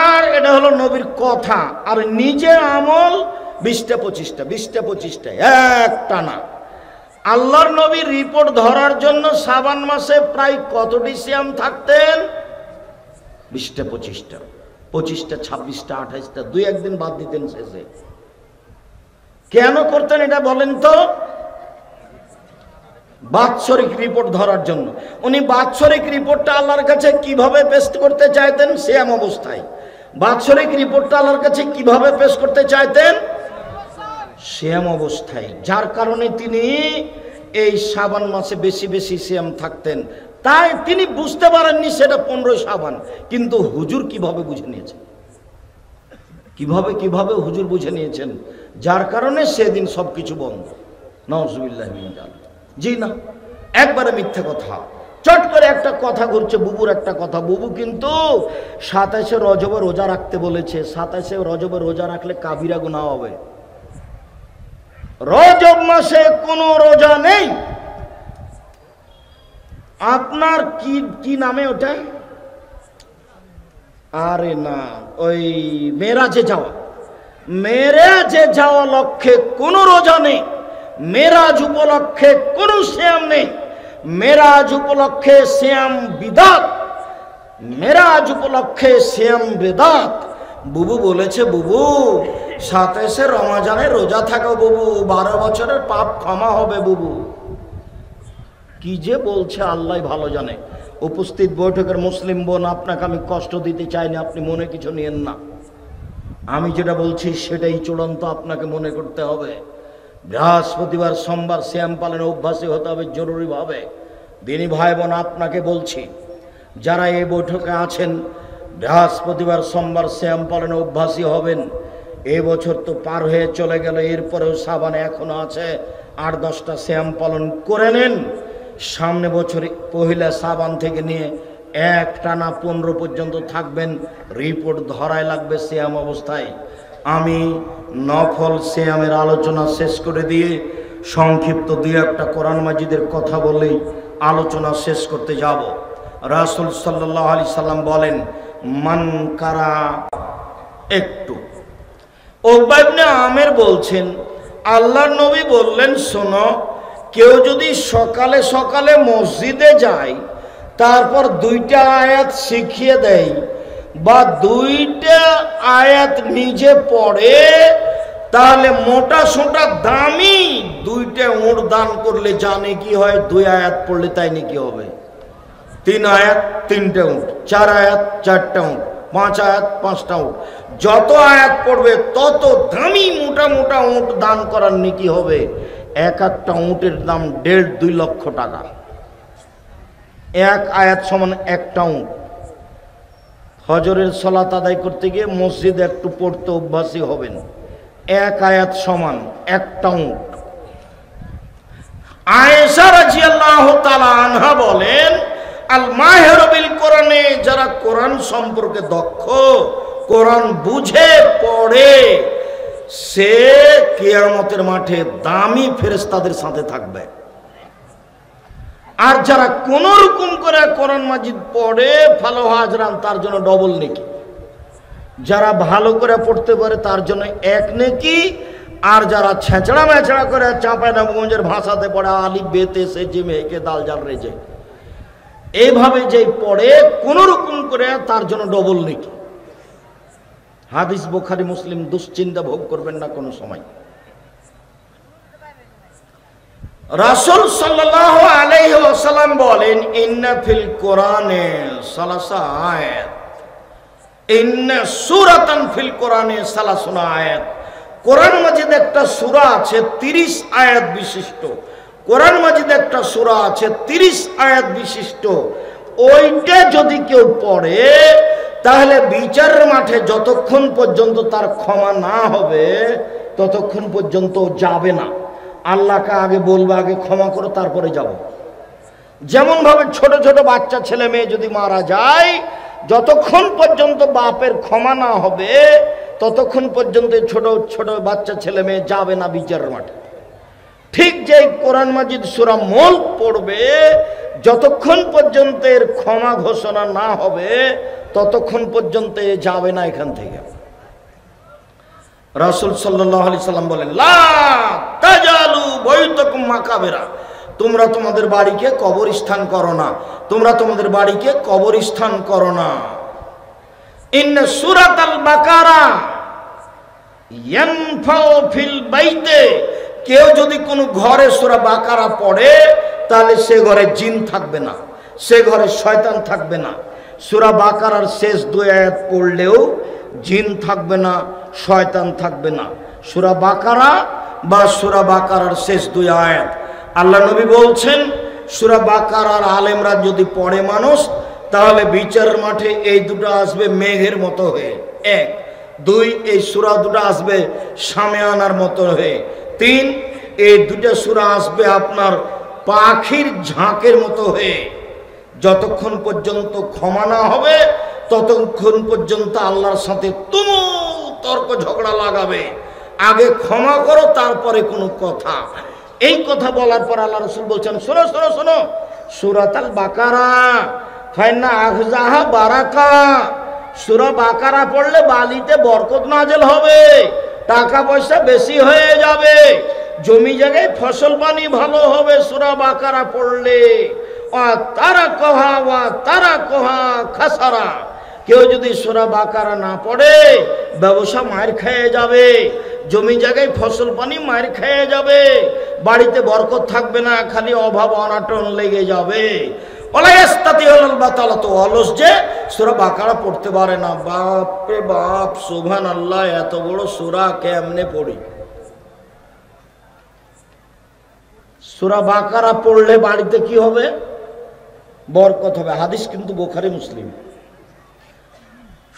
আর এটা হলো নবীর কথা। আর নিজের আমল 20টা 25টা, 20টা 25টা একটানা। আল্লাহর নবীর রিপোর্ট ধরার জন্য শাবান মাসে প্রায় কতটি সিয়াম থাকতেন? 20টা 25টা, 25টা 26টা 28টা, 2-1 দিন বাদ দিতেন শেষে। কেন করতেন এটা বলেন তো? বাৎসরিক রিপোর্ট ধরার জন্য। উনি বাৎসরিক রিপোর্টটা আল্লাহর কাছে কিভাবে পেশ করতে চাইতেন? সিয়াম অবস্থায়। বাৎসরিক রিপোর্টটা আল্লাহর কাছে কিভাবে পেশ করতে চাইতেন? সিয়াম অবস্থায়। যার কারণে তিনি এই শাবান মাসে বেশি বেশি সিয়াম থাকতেন। তাই তিনি বুঝতে পারেননি সেটা 15ই শাবান। কিন্তু হুজুর কিভাবে বুঝে নিয়েছেন, কিভাবে হুজুর বুঝে নিয়েছেন, যার কারণে সেদিন সবকিছু বন্ধ। নাউজুবিল্লাহ মিন যালিক। জি না, একবারে মিথ্যা কথা। চট করে একটা কথা ঘুরছে, বুবুর একটা কথা। বুবু কিন্তু 27শে রজবে রোজা রাখতে বলেছে। 27শে রজবে রোজা রাখলে কাবিরা গুনাহ হবে। রজব মাসে কোনো রোজা নেই। আপনার কি নামে ওটা? আরে না, ওই মেরাজে যাওয়া লক্ষ্যে কোনো রোজা নেই। মেরাজ উপলক্ষে কোনো সিয়াম নেই। মেরাজ উপলক্ষে সিয়াম বিদাত, মেরাজ উপলক্ষে সিয়াম বিদাত। বুবু বলেছে, বুবু 27শে রমজানে রোজা থাকো বুবু, 12 বছরের পাপ ক্ষমা হবে বুবু। কি যে বলছে আল্লাহ ভালো জানে। উপস্থিত বৈঠকের মুসলিম বোন, আপনাকে আমি কষ্ট দিতে চাইনি, আপনি মনে কিছু নিয়েন না। আমি যেটা বলছি সেটাই চূড়ান্ত, আপনাকে মনে করতে হবে। বৃহস্পতিবার সোমবার সিয়াম পালনে অভ্যাসী হতে হবে জরুরিভাবে। দিনী ভাই বোন, আপনাকে বলছি, যারা এই বৈঠকে আছেন বৃহস্পতিবার সোমবার সিয়াম পালনে অভ্যাসী হবেন। এই বছর তো পার হয়ে চলে গেল, এরপরেও শাবানে এখনো আছে 8-10টা সিয়াম পালন করে নেন। সামনে বছর পহিলা শাবান থেকে নিয়ে একটানা 15 পর্যন্ত থাকবেন। রিপোর্ট ধরায় লাগবে সিয়াম অবস্থায়। আমি নফল সিয়ামের আলোচনা শেষ করে দিয়ে সংক্ষিপ্ত 2-1টা কোরআন মাজিদের কথা বলেই আলোচনা শেষ করতে যাব। রাসূল সাল্লাল্লাহু আলাইহি সাল্লাম বলেন, মানকারা একটু উকবা ইবনে আমের বলছেন আল্লাহর নবী বললেন, শোনো, কেউ যদি সকালে সকালে মসজিদে যায়, তারপর 2টা আয়াত শিখিয়ে দেয় বা 2টা আয়াত নিজে পড়ে, তাহলে মোটা সোটা দামি 2টা উট দান করলে জানে কি হয়? 2 আয়াত পড়লে তাই নাকি হবে? 3 আয়াত 3টে উট, 4 আয়াত 4টা উট, 5 আয়াত 5টা উট। যত আয়াত পড়বে তত দামি মোটা মোটা উট দান করার নেকি হবে। এক একটা উটের দাম 1.5-2 লক্ষ টাকা। 1 আয়াত সমান 1টা উট। ফজরের সালাত আদায় করতে গিয়ে মসজিদে একটু পড়তে অভ্যাসী হবেন। 1 আয়াত সমান 1টা উট। আয়েশা রাদিয়াল্লাহু তাআলা আনহা বলেন, আল মাহিরু বিল কোরআনে, যারা কোরআন সম্পর্কে দক্ষ, কোরআন বুঝে পড়ে, সে কিয়ামতের মাঠে দামি ফেরেশতাদের সাথে থাকবে। আর যারা কোন রকম করে কোরআন মাজিদ পড়ে ভালো হাজরান, তার জন্য ডবল নেকি। যারা ভালো করে পড়তে পারে তার জন্য 1 নেকি, আর যারা ছেঁচড়া মেচড়া করে চাঁপাইনবাবগঞ্জের ভাষাতে পড়ে আলিফ বেতে সে জিমে হেকে দাল জাল রেজে, এইভাবে যে পড়ে কোন রকম করে, তার জন্য ডবল নেকি। হাদিস বুখারী মুসলিম, দুশ্চিন্তা ভোগ করবেন না কোনো সময়। রাসূল সাল্লাল্লাহু আলাইহি ওয়াসাল্লাম বলেন, ইন্না ফিল কোরআনে সালাসা আয়াত, ইন্না সূরাতান ফিল কোরআনে সালাসুনা আয়াত। কোরআন মাজিদে একটা সূরা আছে 30 আয়াত বিশিষ্ট। কোরআন মাজিদে একটা সূরা আছে 30 আয়াত বিশিষ্ট। ওইটা যদি কেউ পড়ে, তাহলে বিচারের মাঠে যতক্ষণ পর্যন্ত তার ক্ষমা না হবে ততক্ষণ পর্যন্ত যাবে না। আল্লাহকে আগে বলবে, আগে ক্ষমা করো তারপরে যাব। যেমন ভাবে ছোট ছোট বাচ্চা ছেলে মেয়ে যদি মারা যায়, যতক্ষণ পর্যন্ত বাপের ক্ষমা না হবে ততক্ষণ পর্যন্ত ছোট ছোট বাচ্চা ছেলে মেয়ে যাবে না বিচারের মাঠে। ঠিক যে কোরআন মাজিদ সূরা মুলক পড়বে, যতক্ষণ পর্যন্ত এর ক্ষমা ঘোষণা না হবে ততক্ষণ পর্যন্ত যাবে না এখান থেকে। রাসূল সাল্লাল্লাহু আলাইহি সাল্লাম বলেন, লা তাজালু বাইতাকুম মাকাবেরা, তোমরা তোমাদের বাড়িকে কবরস্থান করো না, তোমরা তোমাদের বাড়িকে কবরস্থান করো না। ইন্না সূরাতাল বাকারা ইয়ানফাউ ফিল বাইতে, কেউ যদি কোনো ঘরে সূরা বাকারা পড়ে, তাহলে সে ঘরে জিন থাকবে না, সে ঘরে শয়তান থাকবে না। সূরা বাকারার শেষ 2 আয়াত পড়লেও জিন থাকবে না, শয়তান থাকবে না। সূরা বাকারা বা সূরা বাকারার শেষ 2 আয়াত, আল্লাহ নবী বলছেন, সূরা বাকারার আলেমরা যদি পড়ে মানুষ, তাহলে বিচারের মাঠে এই দুটো আসবে মেঘের মতো হয়ে। 1, 2 এই সূরা দুটো আসবে শামিয়ানার মতো হয়ে। 3 এই দুটো সূরা আসবে আপনার পাখির ঝাঁকের মতো হয়ে। যতক্ষণ পর্যন্ত ক্ষমা না হবে ততক্ষণ পর্যন্ত আল্লাহর সাথে তুমুল তর্ক ঝগড়া লাগাবে। আগে ক্ষমা করো তারপরে কোনো কথা। এই কথা বলার পর আল্লাহ রাসূল বলছেন, শোনো শোনো শোনো, সূরাতুল বাকারা ফাইনা আখজাহা বারাকা, সূরা বাকারা পড়লে বালিতে বরকত নাজেল হবে, টাকা পয়সা বেশি হয়ে যাবে, জমি জায়গায় ফসল পানি ভালো হবে সূরা বাকারা পড়লে। তারা কহা খাসারা, কেউ যদি সূরা বাকারা না পড়ে ব্যবসা মার খেয়ে যাবে, জমি জায়গায় ফসল পানি মার খেয়ে যাবে, বাড়িতে বরকত থাকবে না, খালি অভাব অনাটন লেগে যাবে। অলস যে সূরা বাকারা পড়তে পারে না। বাপ রে বাপ, সুবহানাল্লাহ, এত বড় সূরা কেমনে পড়ি? সূরা বাকারা পড়লে বাড়িতে কি হবে? বরকত হবে। হাদিস কিন্তু বুখারী মুসলিম।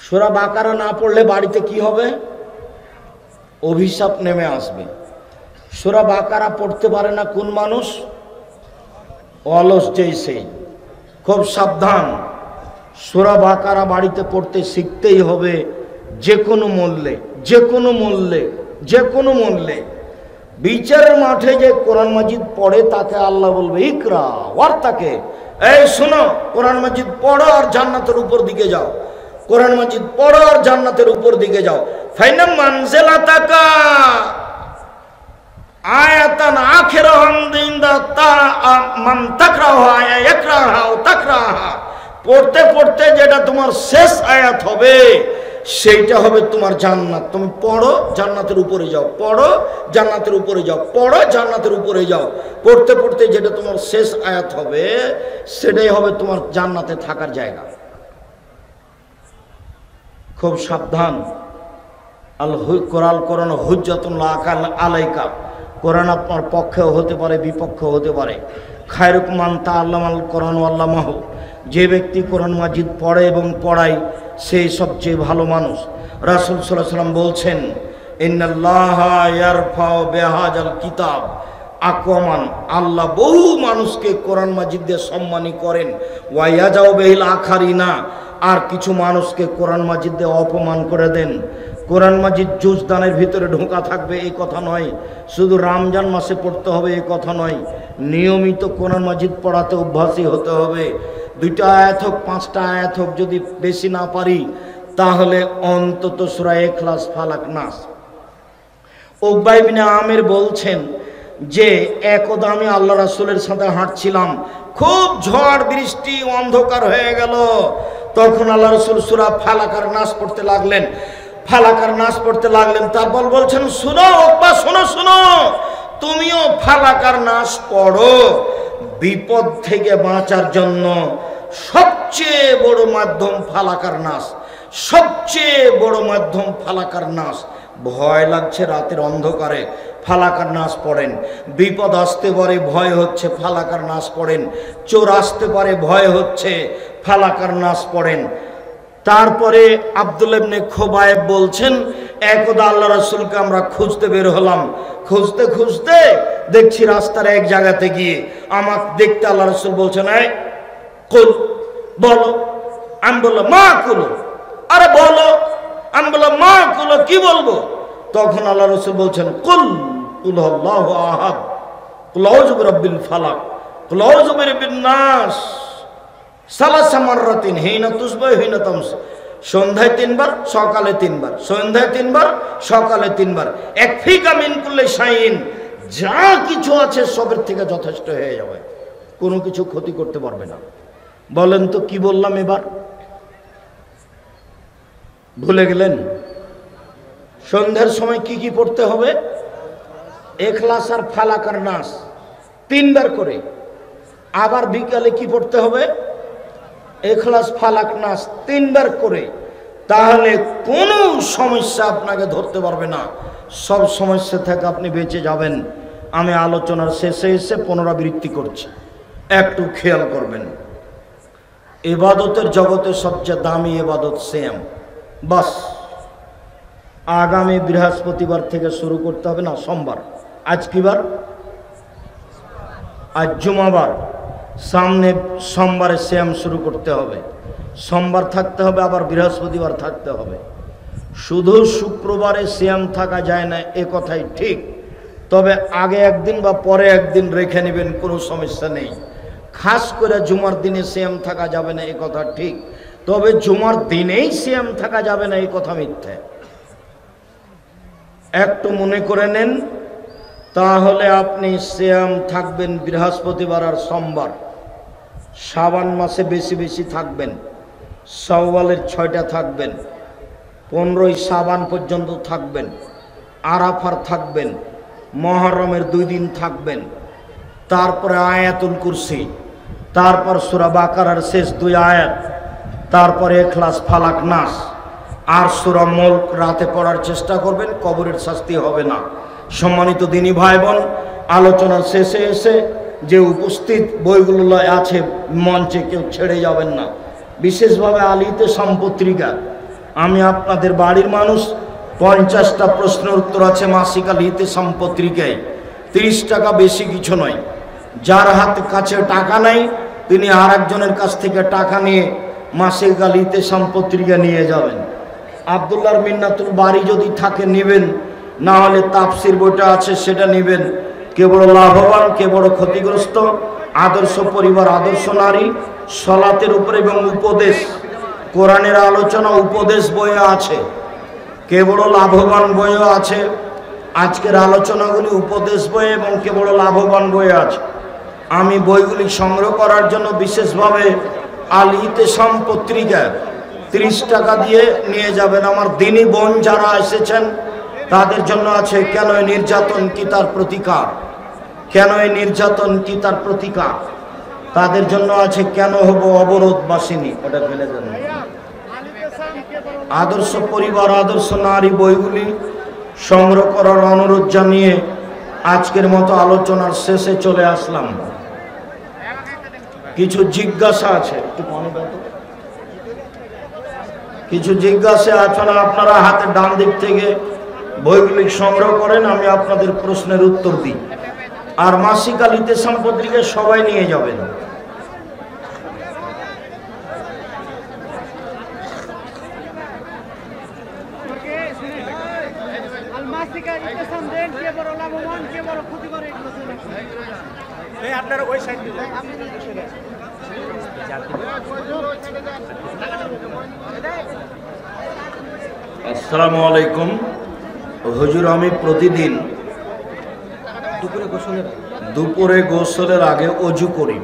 সূরা বাকারা না পড়লে বাড়িতে কি হবে? অভিশাপ নেমে আসবে। সূরা বাকারা পড়তে পারে না কোন মানুষ? অলস যেই সেই। খুব সাবধান, সূরা বাকারা বাড়িতে পড়তে শিখতেই হবে, যে কোনো মূল্যে, যে কোনো মূল্যে, যে কোনো মূল্যে। বিচারের মাঠে যে কোরআন মাজিদ পড়ে তাকে আল্লাহ বলবে ইকরা ওয়ারতাকে, এই শোনো, কোরআন মাজিদ পড়ো আর জান্নাতের উপর দিকে যাও। কোরআন মাজিদ পড়ো আর জান্নাতের উপর দিকে যাও। ফাইনা মানজিলাতাকা আয়াতান আখিরাহাম দিনদা তা মান তাকরাহা ইয়াকরাহা ও তাকরাহা, পড়তে পড়তে যেটা তোমার শেষ আয়াত হবে সেইটা হবে তোমার জান্নাত। তুমি পড়ো জান্নাতের উপরে যাও, পড়ো জান্নাতের উপরে যাও, পড়ো জান্নাতের উপরে যাও, পড়তে পড়তে যেটা তোমার শেষ আয়াত হবে সেটাই হবে তোমার জান্নাতে থাকার জায়গা। খুব সাবধান। কোরআন হুজ্জাতুন আলাইকা, কোরআন আপনার পক্ষেও হতে পারে বিপক্ষেও হতে পারে। খায়রুকুম মান তাআল্লামাল কোরআন ওয়া আল্লামাহু, যে ব্যক্তি কোরআন মাজিদ পড়ে এবং পড়ায় সেই সবচেয়ে ভালো মানুষ। রাসূল সাল্লাল্লাহু আলাইহি ওয়াসাল্লাম বলছেন, ইন্নাল্লাহা ইয়ারফাউ বিহাযাল কিতাব আকওয়ামান, আল্লাহ বহু মানুষকে কোরআন মাজিদ দিয়ে সম্মানী করেন। ওয়া ইয়াজাউ বিহিল আখারিনা, আর কিছু মানুষকে কোরআন মাজিদ দিয়ে অপমান করে দেন। কোরআন মাজিদ জুজদানের ভিতরে ঢোকা থাকবে এই কথা নয়, শুধু রমজান মাসে পড়তে হবে এই কথা নয়, নিয়মিত কোরআন মাজিদ পড়াতে অভ্যাসী হতে হবে। 2টা আয়াত হোক 5টা আয়াত হোক, যদি বেশি না পারি তাহলে অন্তত সূরা ইখলাস ফালাক নাস। উকবা ইবনে আমির বলছেন যে একদা আমি আল্লাহ রাসূলের সাথে হাঁটছিলাম, খুব ঝড় বৃষ্টি অন্ধকার হয়ে গেল, তখন আল্লাহ রাসূল সূরা ফালাক আর নাস পড়তে লাগলেন, ফালাক আর নাস পড়তে লাগলেন। তারপর বলছেন, শুনো উকবা, শোনো শোনো, তুমিও ফালাক আর নাস পড়ো। বিপদ থেকে বাঁচার জন্য সবচেয়ে বড় মাধ্যম ফালাক আর নাস, সবচেয়ে বড় মাধ্যম ফালাক আর নাস। ভয় লাগছে রাতের অন্ধকারে, ফালাক আর নাস পড়েন। বিপদ আসতে পারে ভয় হচ্ছে, ফালাক আর নাস পড়েন। চোর আসতে পারে ভয় হচ্ছে, ফালাক আর নাস পড়েন। তারপরে আব্দুল্লাহ ইবনে খুবাইব বলছেন, একদা আল্লাহ রাসূলকে আমরা খুঁজতে বের হলাম, খুঁজতে খুঁজতে দেখছি রাস্তার এক জায়গাতে গিয়ে আমাকে দেখতে আল্লাহ রাসূল বলছেন, এই কুল, বলো। আমি বললাম মা কুলো, আরে বলো। আমি বললাম মা কুলো, কি বলবো? তখন আল্লাহ রাসূল বলছেন, কুল কুল আল্লাহু আহাদ, কুল আউযু বিরাব্বিল ফালাক, কুল আউযু বিরাব্বিন নাস, সালাসা মাররাতিন হিনা তুসবাহ হিনা তামসি, সন্ধ্যায় 3 বার, সকালে 3 বার, সন্ধ্যায় 3 বার, সকালে 3 বার। একফিকা মিন কুল্লি শাইইন, যা কিছু আছে সবের থেকে যথেষ্ট হয়ে যাবে, কোনো কিছু ক্ষতি করতে পারবে না। বলেন তো কি বললাম এবার? ভুলে গেলেন? সন্ধ্যার সময় কি কি পড়তে হবে? ইখলাস আর ফালাক আর নাস 3 বার করে। আবার বিকালে কি পড়তে হবে? ইখলাস ফালাক নাস 3 বার করে। তাহলে কোনো সমস্যা আপনাকে ধরতে পারবে না, সব সমস্যা থেকে আপনি বেঁচে যাবেন। আমি আলোচনার শেষে এসে পুনরাবৃত্তি করছি, একটু খেয়াল করবেন। ইবাদতের জগতে সবচেয়ে দামি ইবাদত সিয়াম। বাস আগামী বৃহস্পতিবার থেকে শুরু করতে হবে, না সোমবার। আজ কি বার? আজ জুমাবার। সামনে সোমবারে সিয়াম শুরু করতে হবে। সোমবার থাকতে হবে, আবার বৃহস্পতিবার থাকতে হবে। শুধু শুক্রবারে সিয়াম থাকা যায় না এ কথাই ঠিক, তবে আগে একদিন বা পরে একদিন রেখে নেবেন, কোনো সমস্যা নেই। খাস করে জুমার দিনে সিয়াম থাকা যাবে না এ কথা ঠিক, তবে জুমার দিনেই সিয়াম থাকা যাবে না এই কথা মিথ্যে। একটু মনে করে নেন, তাহলে আপনি সিয়াম থাকবেন বৃহস্পতিবার আর সোমবার। শাবান মাসে বেশি বেশি থাকবেন, শাওয়ালের 6টা থাকবেন, 15ই শাবান পর্যন্ত থাকবেন, আরাফার থাকবেন, মুহররমের 2 দিন থাকবেন, তারপরে আয়াতুল কুরসি, তারপর সূরা বাকারার শেষ 2 আয়াত, তারপরে ইখলাস ফালাক নাস আর সূরা মুলক রাতে পড়ার চেষ্টা করবেন, কবরের শাস্তি হবে না। সম্মানিত দিনী ভাই বোন, আলোচনার শেষে এসে যে উপস্থিত বইগুলো আছে মঞ্চে কেউ ছেড়ে যাবেন না। বিশেষভাবে আলিতে সম্পত্রিকা, আমি আপনাদের বাড়ির মানুষ, 50টা প্রশ্নের উত্তর আছে মাসিক আলিতে সম্পত্রিকায়। 30 টাকা, বেশি কিছু নয়। যার হাতে কাছে টাকা নাই তিনি আর একজনের কাছ থেকে টাকা নিয়ে মাসিক আলিতে সম্পত্রিকা নিয়ে যাবেন। আব্দুল্লাহর মিন্নাতুল বাড়ি যদি থাকে নেবেন, না হলে তাফসির বইটা আছে সেটা নেবেন। কে বড় লাভবান, কে বড় ক্ষতিগ্রস্ত, আদর্শ পরিবার, আদর্শ নারী, সলাতের উপরে এবং উপদেশ, কোরআনের আলোচনা উপদেশ বইয়ে আছে, কে বড় লাভবান বইও আছে। আজকের আলোচনাগুলি উপদেশ বই এবং কে বড় লাভবান বইয়ে আছে। আমি বইগুলি সংগ্রহ করার জন্য বিশেষভাবে আল ইতেসাম পত্রিকা 30 টাকা দিয়ে নিয়ে যাবেন। আমার দিনী বোন যারা এসেছেন তাদের জন্য আছে কেন এই নির্যাতন কি তার প্রতিকার, কেন এই নির্যাতন কি তার প্রতিকার। তাদের জন্য আছে কেন হব অবরোধবাসিনী, ওটা ফেলে দেন। আদর্শ পরিবার, আদর্শ নারী বইগুলি সংগ্রহ করার অনুরোধ জানিয়ে আজকের মতো আলোচনার শেষে চলে আসলাম। কিছু জিজ্ঞাসা আছে, কিছু জিজ্ঞাসা আছে, আপনারা হাতের ডান দিক থেকে বইগুলি সংগ্রহ করেন, আমি আপনাদের প্রশ্নের উত্তর দিই। আর মাসিক আল ইতেসাম পত্রিকা সবাই নিয়ে যাবেন। আসসালামু আলাইকুম হুজুর, আমি প্রতিদিন দুপুরে গোসলের আগে অজু করি,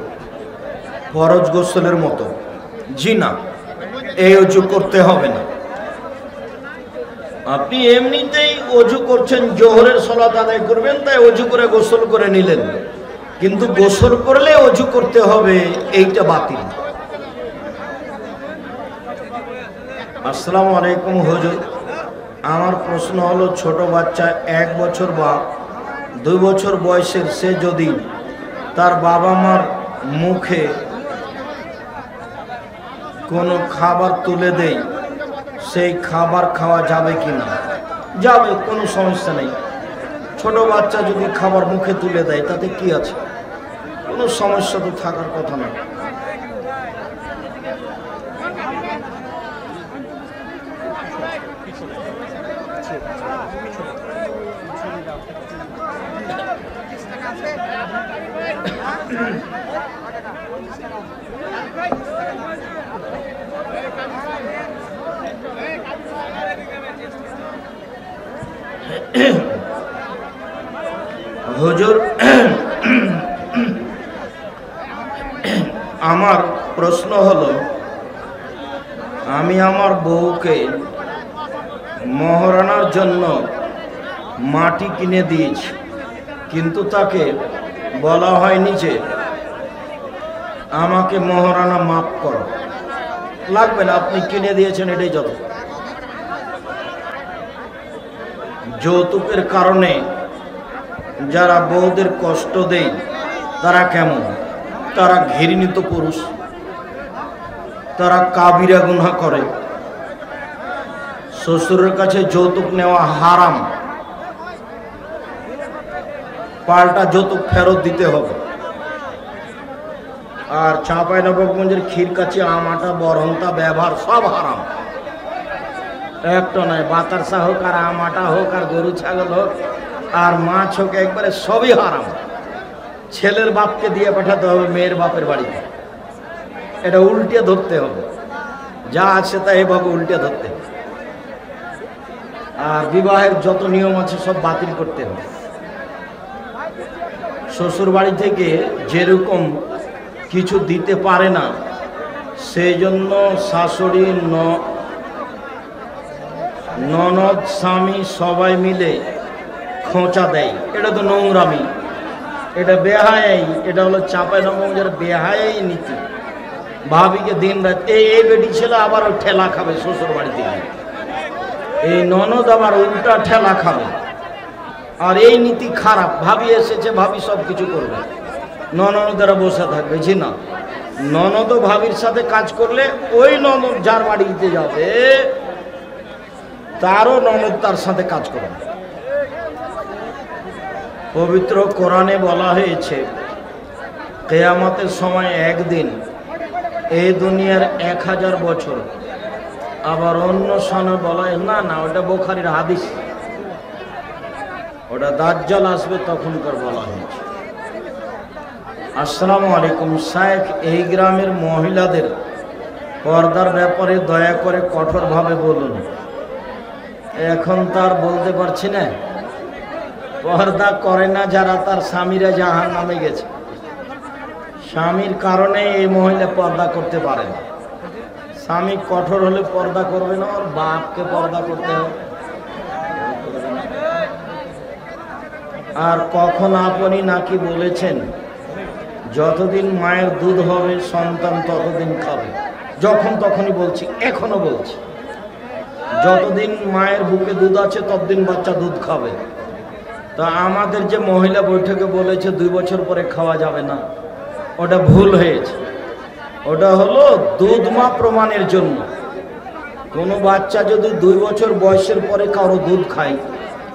ফরজ গোসলের মতো। জি না, এই অজু করতে হবে না। আপনি এমনিতেই অজু করছেন, জোহরের সালাত আদায় করবেন, তাই অজু করে গোসল করে নিলেন, কিন্তু গোসল করলে অজু করতে হবে, এইটা বাতিল। আসসালামু আলাইকুম হুজুর, আমার প্রশ্ন হলো ছোট বাচ্চা 1 বছর বা 2 বছর বয়সের, সে যদি তার বাবা মার মুখে কোনো খাবার তুলে দেয়, সেই খাবার খাওয়া যাবে কি না? যাবে, কোনো সমস্যা নেই। ছোট বাচ্চা যদি খাবার মুখে তুলে দেয় তাতে কি আছে, কোনো সমস্যা তো থাকার কথা না। হুজুর, আমার প্রশ্ন হলো, আমি আমার বউকে মহারানার জন্য মাটি কিনে দিয়েছি, কিন্তু তাকে বলা হয়নি যে আমাকে মহারানা মাফ করো। লাগবে না, আপনি কিনে দিয়েছেন, এটাই যত। যৌতুকের কারণে যারা বউদের কষ্ট দেয় তারা কেমন? তারা ঘৃণিত পুরুষ, তারা কাবিরা গুনাহ করে। শ্বশুরের কাছে যৌতুক নেওয়া হারাম, পাল্টা যৌতুক ফেরত দিতে হবে। আর চাঁপাইনবাবগঞ্জের ক্ষীরকাছি, আমাটা, বরহন্তা ব্যবহার সব হারাম। একটা নয়, বাতাসা হোক আর আমাটা হোক আর গরু ছাগল হোক আর মাছ হোক, একবারে সবই হারাম। ছেলের বাপকে দিয়ে পাঠাতে হবে মেয়ের বাপের বাড়িতে, এটা উল্টে ধরতে হবে। যা আছে তা এভাবে উল্টে ধরতে হবে। আর বিবাহের যত নিয়ম আছে সব বাতিল করতে হবে। শ্বশুর বাড়ি থেকে যেরকম কিছু দিতে পারে না, সেই জন্য শাশুড়ি, ননদ, স্বামী সবাই মিলে খোঁচা দেয়। এটা তো নোংরামি, এটা বেহায়াই। এটা হলো চাঁপাইনবাবগঞ্জের বেহায়াই নীতি। ভাবিকে দিন রাত এই বেটি ছেলে আবার ওই ঠেলা খাবে শ্বশুর বাড়ি থেকে, এই ননদ আবার উল্টা ঠেলা খাবে। আর এই নীতি খারাপ। ভাবি এসেছে, ভাবি সব কিছু করবে, ননদেরা বসে থাকবে। জি না, ননদও ভাবির সাথে কাজ করলে ওই ননদ যার বাড়িতে যাবে তারও ননদ তার সাথে কাজ করবে। পবিত্র কোরআনে বলা হয়েছে কিয়ামতের সময় একদিন এই দুনিয়ার 1000 বছর। আবার অন্য সনে বলা হয় না, ওটা বুখারীর হাদিস, ওটা দাজ্জাল আসবে তখনকার বলা হয়েছে। আসসালামু আলাইকুম শাইখ, এই গ্রামের মহিলাদের পর্দার ব্যাপারে দয়া করে কঠোরভাবে বলুন। এখন তার বলতে পারছি না। পর্দা করে না যারা, তার স্বামীরা জাহান্নামে গেছে। স্বামীর কারণে এই মহিলা পর্দা করতে পারে না। স্বামী কঠোর হলে পর্দা করবে না, ওর বাপকে পর্দা করতে হবে। আর কখন আপনি নাকি বলেছেন যতদিন মায়ের দুধ হবে সন্তান ততদিন খাবে। যখন তখনই বলছি, এখনো বলছি, যতদিন মায়ের বুকে দুধ আছে ততদিন বাচ্চা দুধ খাবে। তা আমাদের যে মহিলা বৈঠকে বলেছে 2 বছর পরে খাওয়া যাবে না, ওটা ভুল হয়েছে। ওটা হলো দুধ মা প্রমাণের জন্য। কোনো বাচ্চা যদি 2 বছর বয়সের পরে কারো দুধ খায়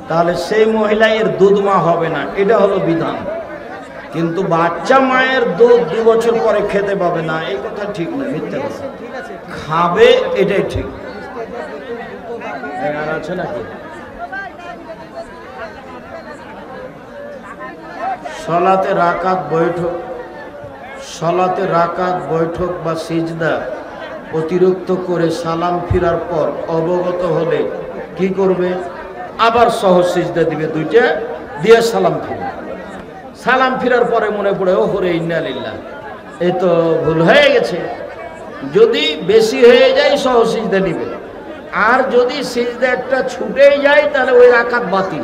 তাহলে সেই মহিলা এর দুধ মা হবে না, এটা হলো বিধান। কিন্তু বাচ্চা মায়ের দুধ 2 বছর পরে খেতে পাবে না, এই কথা ঠিক নয়, মিথ্যা কথা। খাবে, এটাই ঠিক। আর আছে নাকি? সলাতে রাকাত বৈঠক বা সিজদা অতিরিক্ত করে সালাম ফিরার পর অবগত হলে কি করবে? আবার সহজ সিজদা দিবে, 2টা দিয়ে সালাম ফিরবে। সালাম ফিরার পরে মনে পড়ে, ও হরে ইন্না লিল্লাহ, এই তো ভুল হয়ে গেছে। যদি বেশি হয়ে যায় সহজ সিজদা নিবে, আর যদি সিজদা একটা ছুটেই যায় তাহলে ওই রাকাত বাতিল,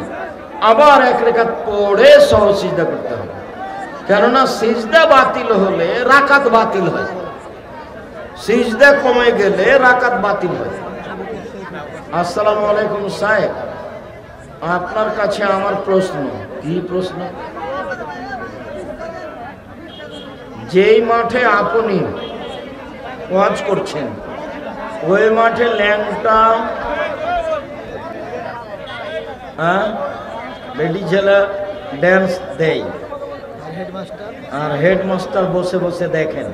আবার 1 রাকাত পড়ে সহজ সিজদা করতে হবে। কেননা সিজদা বাতিল হলে রাকাত বাতিল হয়, সিজদা কমে গেলে রাকাত বাতিল হয়। আসসালামু আলাইকুম সাহেব, আপনার কাছে আমার প্রশ্ন। কি প্রশ্ন? যেই মাঠে আপনি ওয়াজ করছেন ওই মাঠে ল্যাংটা বেটি ছেলে ড্যান্স দেয় আর হেডমাস্টার বসে বসে দেখেন।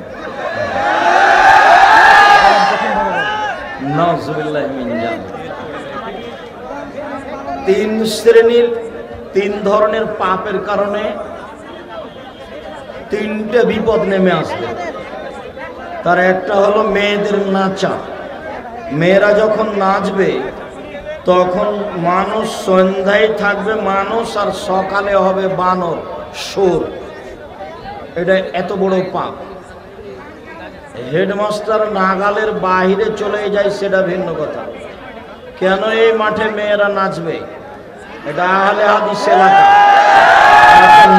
নাউজুবিল্লাহ মিন যালিক। 3 ধরনের পাপের কারণে 3টে বিপদ নেমে আসবে। তার একটা হলো মেয়েদের নাচা। মেয়েরা যখন নাচবে তখন মানুষ সন্ধ্যায় থাকবে মানুষ, আর সকালে হবে বানর, সুর। এটা এত বড় পাপ। হেডমাস্টার নাগালের বাহিরে চলে যায় সেটা ভিন্ন কথা। কেন এই মাঠে মেয়েরা নাচবে? এটা আহলে হাদিস এলাকা।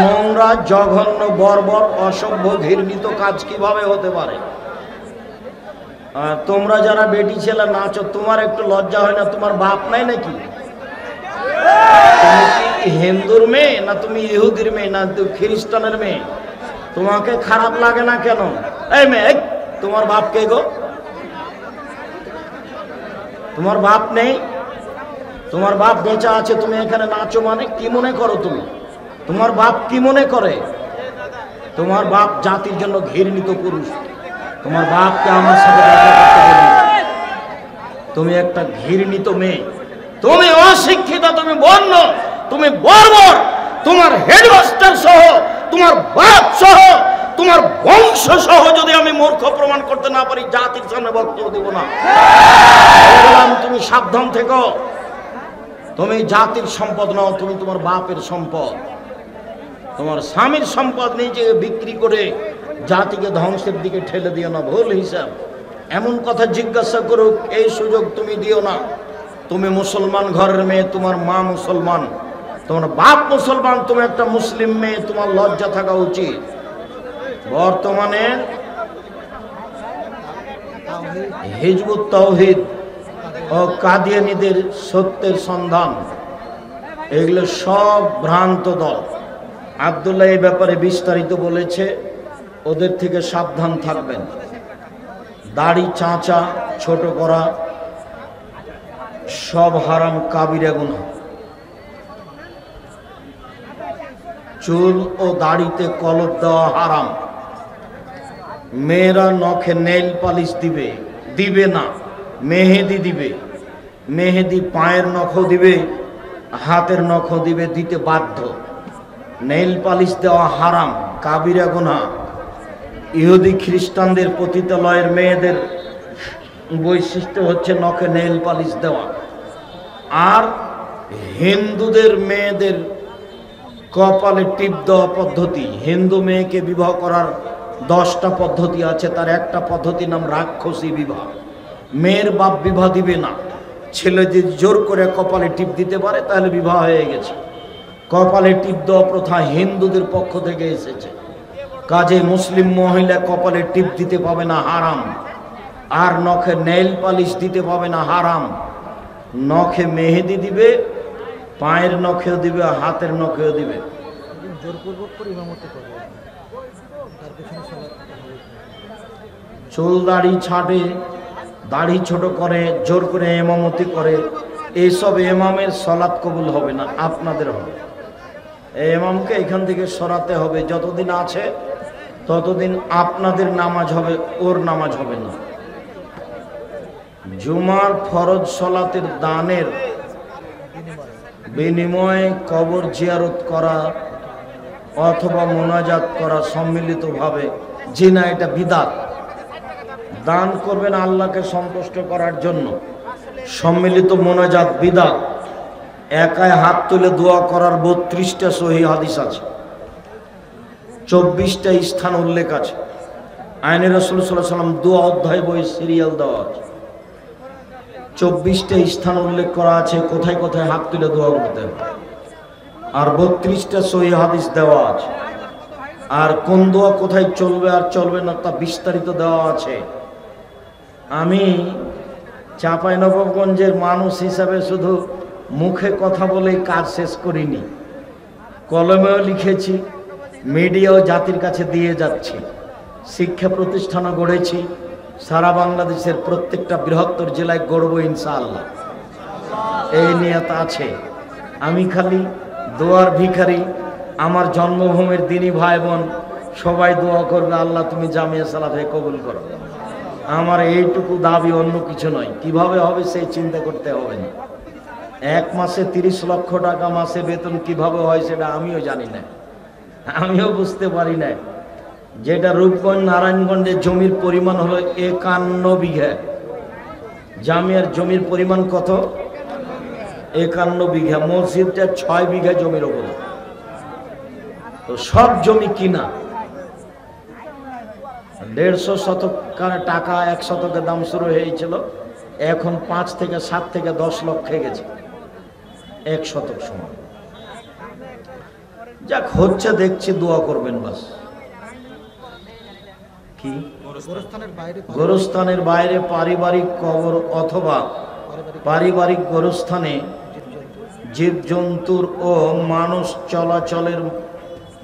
নোংরা, জঘন্য, বর্বর, অসভ্য, ঘৃণিত কাজ কিভাবে হতে পারে? তোমরা যারা বেটি ছেলে নাচো, তোমার একটু লজ্জা হয় না? তোমার বাপ নাই নাকি? তুমি কি হিন্দুর মেয়ে, না তুমি ইহুদির মেয়ে, না খ্রিস্টানের মেয়ে? তোমাকে খারাপ লাগে না কেন? এই মেয়ে, তোমার বাপ কে গো? তোমার বাপ নেই? তোমার বাপ বেঁচে আছে, তুমি এখানে নাচো মানে কি মনে করো তুমি? তোমার বাপ কি মনে করে? তোমার বাপ জাতির জন্য ঘৃণিত পুরুষ। তোমার বাপকে আমার সাথে দেখা করতে বলি। তুমি একটা ঘৃণিত মেয়ে, তুমি অশিক্ষিত, তুমি বন্য, তুমি বর্বর। তোমার হেডমাস্টার সহ, তোমার বাপ সহ, তোমার বংশ সহ যদি আমি মূর্খ প্রমাণ করতে না পারি, জাতির সামনে বক্তব্য দেব না। তুমি সাবধান থেকো। তুমি জাতির সম্পদ নাও, তুমি তোমার বাপের সম্পদ। তোমার স্বামীর সম্পদ নিজে বিক্রি করে জাতিকে ধ্বংসের দিকে ঠেলে দিও না, ভুল হিসাব। এমন কথা জিজ্ঞাসা করুক, এই সুযোগ তুমি দিও না। তুমি মুসলমান ঘরের মেয়ে, তোমার মা মুসলমান, তোমার বাপ মুসলমান, তুমি একটা মুসলিম মেয়ে, তোমার লজ্জা থাকা উচিত। বর্তমানে হিজবুত তাওহীদ ও কাদিয়ানীদের সত্যের সন্ধান, এগুলো সব ভ্রান্ত দল। আব্দুল্লাহ এই ব্যাপারে বিস্তারিত বলেছে, ওদের থেকে সাবধান থাকবেন। দাড়ি চাঁচা, ছোট করা সব হারাম, কাবিরা গুনাহ। চুল ও দাড়িতে কলপ দেওয়া হারাম। মেয়েরা নখে নেইল পালিশ দিবে না, মেহেদি দিবে। মেহেদি পায়ের নখও দিবে, হাতের নখও দিবে, দিতে বাধ্য। নেইল পালিশ দেওয়া হারাম, কাবিরা গুনাহ। ইহুদি খ্রিস্টানদের পতিতালয়ের মেয়েদের বৈশিষ্ট্য হচ্ছে নখে নেল পালিশ দেওয়া। আর হিন্দুদের মেয়েদের কপালে টিপ দেওয়া পদ্ধতি, হিন্দু মেয়েকে বিবাহ করার 10টা পদ্ধতি আছে, তার একটা পদ্ধতি নাম রাক্ষসী বিবাহ। মেয়ের বাপ বিবাহ দিবে না, ছেলে যদি জোর করে কপালে টিপ দিতে পারে তাহলে বিবাহ হয়ে গেছে। কপালে টিপ দেওয়া প্রথা হিন্দুদের পক্ষ থেকে এসেছে, কাজে মুসলিম মহিলা কপালে টিপ দিতে পাবে না, হারাম। আর নখে নেইল পালিশ দিতে পাবে না, হারাম। নখে মেহেদি দিবে, পায়ের নখেও দিবে, হাতের নখেও দিবে। চুল দাড়ি ছাটে, দাড়ি ছোট করে, জোর করে এমামতি করে, এইসব এমামের সলাৎ কবুল হবে না, আপনাদের হবে। এমামকে এখান থেকে সরাতে হবে, যতদিন আছে ততদিন আপনাদের নামাজ হবে, ওর নামাজ হবে না। জুমার ফরজ সলাতের দানের বিনিময়ে কবর জিয়ারত করা অথবা মোনাজাত করা সম্মিলিতভাবে, জি না, এটা বিদআত। দান করবেন আল্লাহকে সন্তুষ্ট করার জন্য, সম্মিলিত মোনাজাত বিদআত। একাই হাত তুলে দোয়া করার 32টা সহিহ হাদিস আছে, 24টা স্থান উল্লেখ আছে। আইনে রাসূল সাল্লাল্লাহু আলাইহি ওয়াসাল্লাম দোয়া অধ্যায় বই সিরিয়াল দেওয়া আছে, 24টা স্থান উল্লেখ করা আছে কোথায় কোথায় হাত তুলে দোয়া করতে হবে। আর 32টা সহিহ হাদিস দেওয়া আছে। আর কোন দোয়া কোথায় চলবে আর চলবে না তা বিস্তারিত দেওয়া আছে। আমি চাঁপাইনবাবগঞ্জের মানুষ হিসাবে শুধু মুখে কথা বলেই কাজ শেষ করিনি, কলমেও লিখেছি, মিডিয়াও জাতির কাছে দিয়ে যাচ্ছি, শিক্ষা প্রতিষ্ঠানও গড়েছি, সারা বাংলাদেশের প্রত্যেকটা বৃহত্তর জেলায় গড়ব ইনশাআল্লাহ, এই নিয়ত আছে। আমি খালি দোয়ার ভিখারি, আমার জন্মভূমির দিনী ভাই বোন সবাই দোয়া করবে, আল্লাহ তুমি জামিয়া সালাফে কবুল করো। আমার এইটুকু দাবি, অন্য কিছু নয়। কিভাবে হবে সেই চিন্তা করতে হবে না। এক মাসে 30 লক্ষ টাকা মাসে বেতন কিভাবে হয় সেটা আমিও জানি না, আমিও বুঝতে পারি না। যেটা রূপগঞ্জ নারায়ণগঞ্জের জমির পরিমাণ হলো 51 বিঘা, জামিয়ার জমির পরিমাণ কত? 51 বিঘা। মসজিদটা 6 বিঘা জমির ওপরে, তো সব জমি কিনা। 150 শতক টাকা, 1 শতকের দাম শুরু হয়েছিল, এখন 5 থেকে 7 থেকে 10 লক্ষ হয়ে গেছে 1 শতক সমান। যাক হচ্ছে দেখছি, দোয়া করবেন বাস। কি গোরস্থানের বাইরে পারিবারিক কবর অথবা পারিবারিক গোরস্থানে জীবজন্তুর ও মানুষ চলাচলের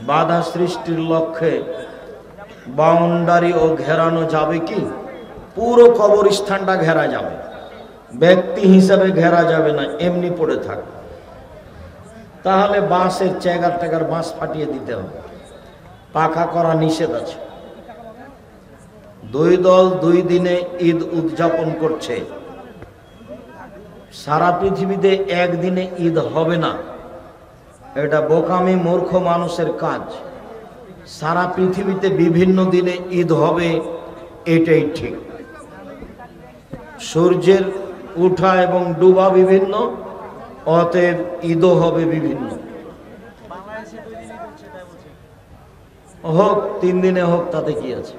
বাধা সৃষ্টির লক্ষ্যে বাউন্ডারি ও ঘেরানো যাবে কি? পুরো কবরস্থানটা ঘেরা যাবে, ব্যক্তি হিসাবে ঘেরা যাবে না, এমনি পড়ে থাকবে। তাহলে বাঁশের চেগার টেগার বাঁশ ফাটিয়ে দিতে হবে, পাকা করা নিষেধ আছে। 2 দল 2 দিনে ঈদ উদযাপন করছে। সারা পৃথিবীতে একদিনে ঈদ হবে না, এটা বোকামি মূর্খ মানুষের কাজ। সারা পৃথিবীতে বিভিন্ন দিনে ঈদ হবে, এটাই ঠিক। সূর্যের উঠা এবং ডুবা বিভিন্ন, অতএব ঈদও হবে বিভিন্ন। হোক 3 দিনে হোক, তাতে কি আছে,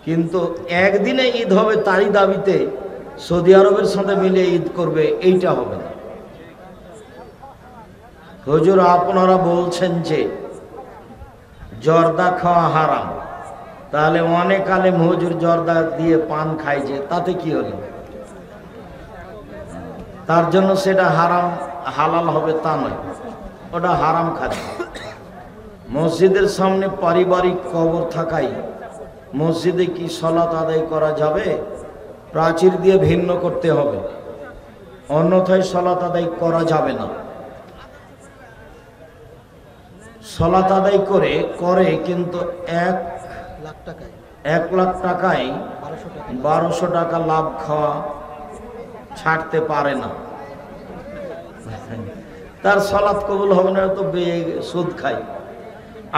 কিন্তু একদিনে ঈদ হবে তারই দাবিতে সৌদি আরবের সাথে মিলে ঈদ করবে, এইটা হবে না। হুজুর আপনারা বলছেন যে জর্দা খাওয়া হারাম, তাহলে অনেক আলেম হুজুর জর্দা দিয়ে পান খায়, যে তাতে কি হলো? তার জন্য সেটা হারাম হালাল হবে তা নয়, ওটা হারাম খাদ্য। মসজিদের সামনে পারিবারিক কবর থাকাই মসজিদে কি সালাত আদায় করা যাবে? প্রাচীর দিয়ে ভিন্ন করতে হবে, অন্যথায় সালাত আদায় করা যাবে না। সালাত আদায় করে কিন্তু 1 লাখ টাকায় 1200 টাকা লাভ খাওয়া ছাড়তে পারে না, তার সালাত কবুল হবে না, তো সুদ খাই।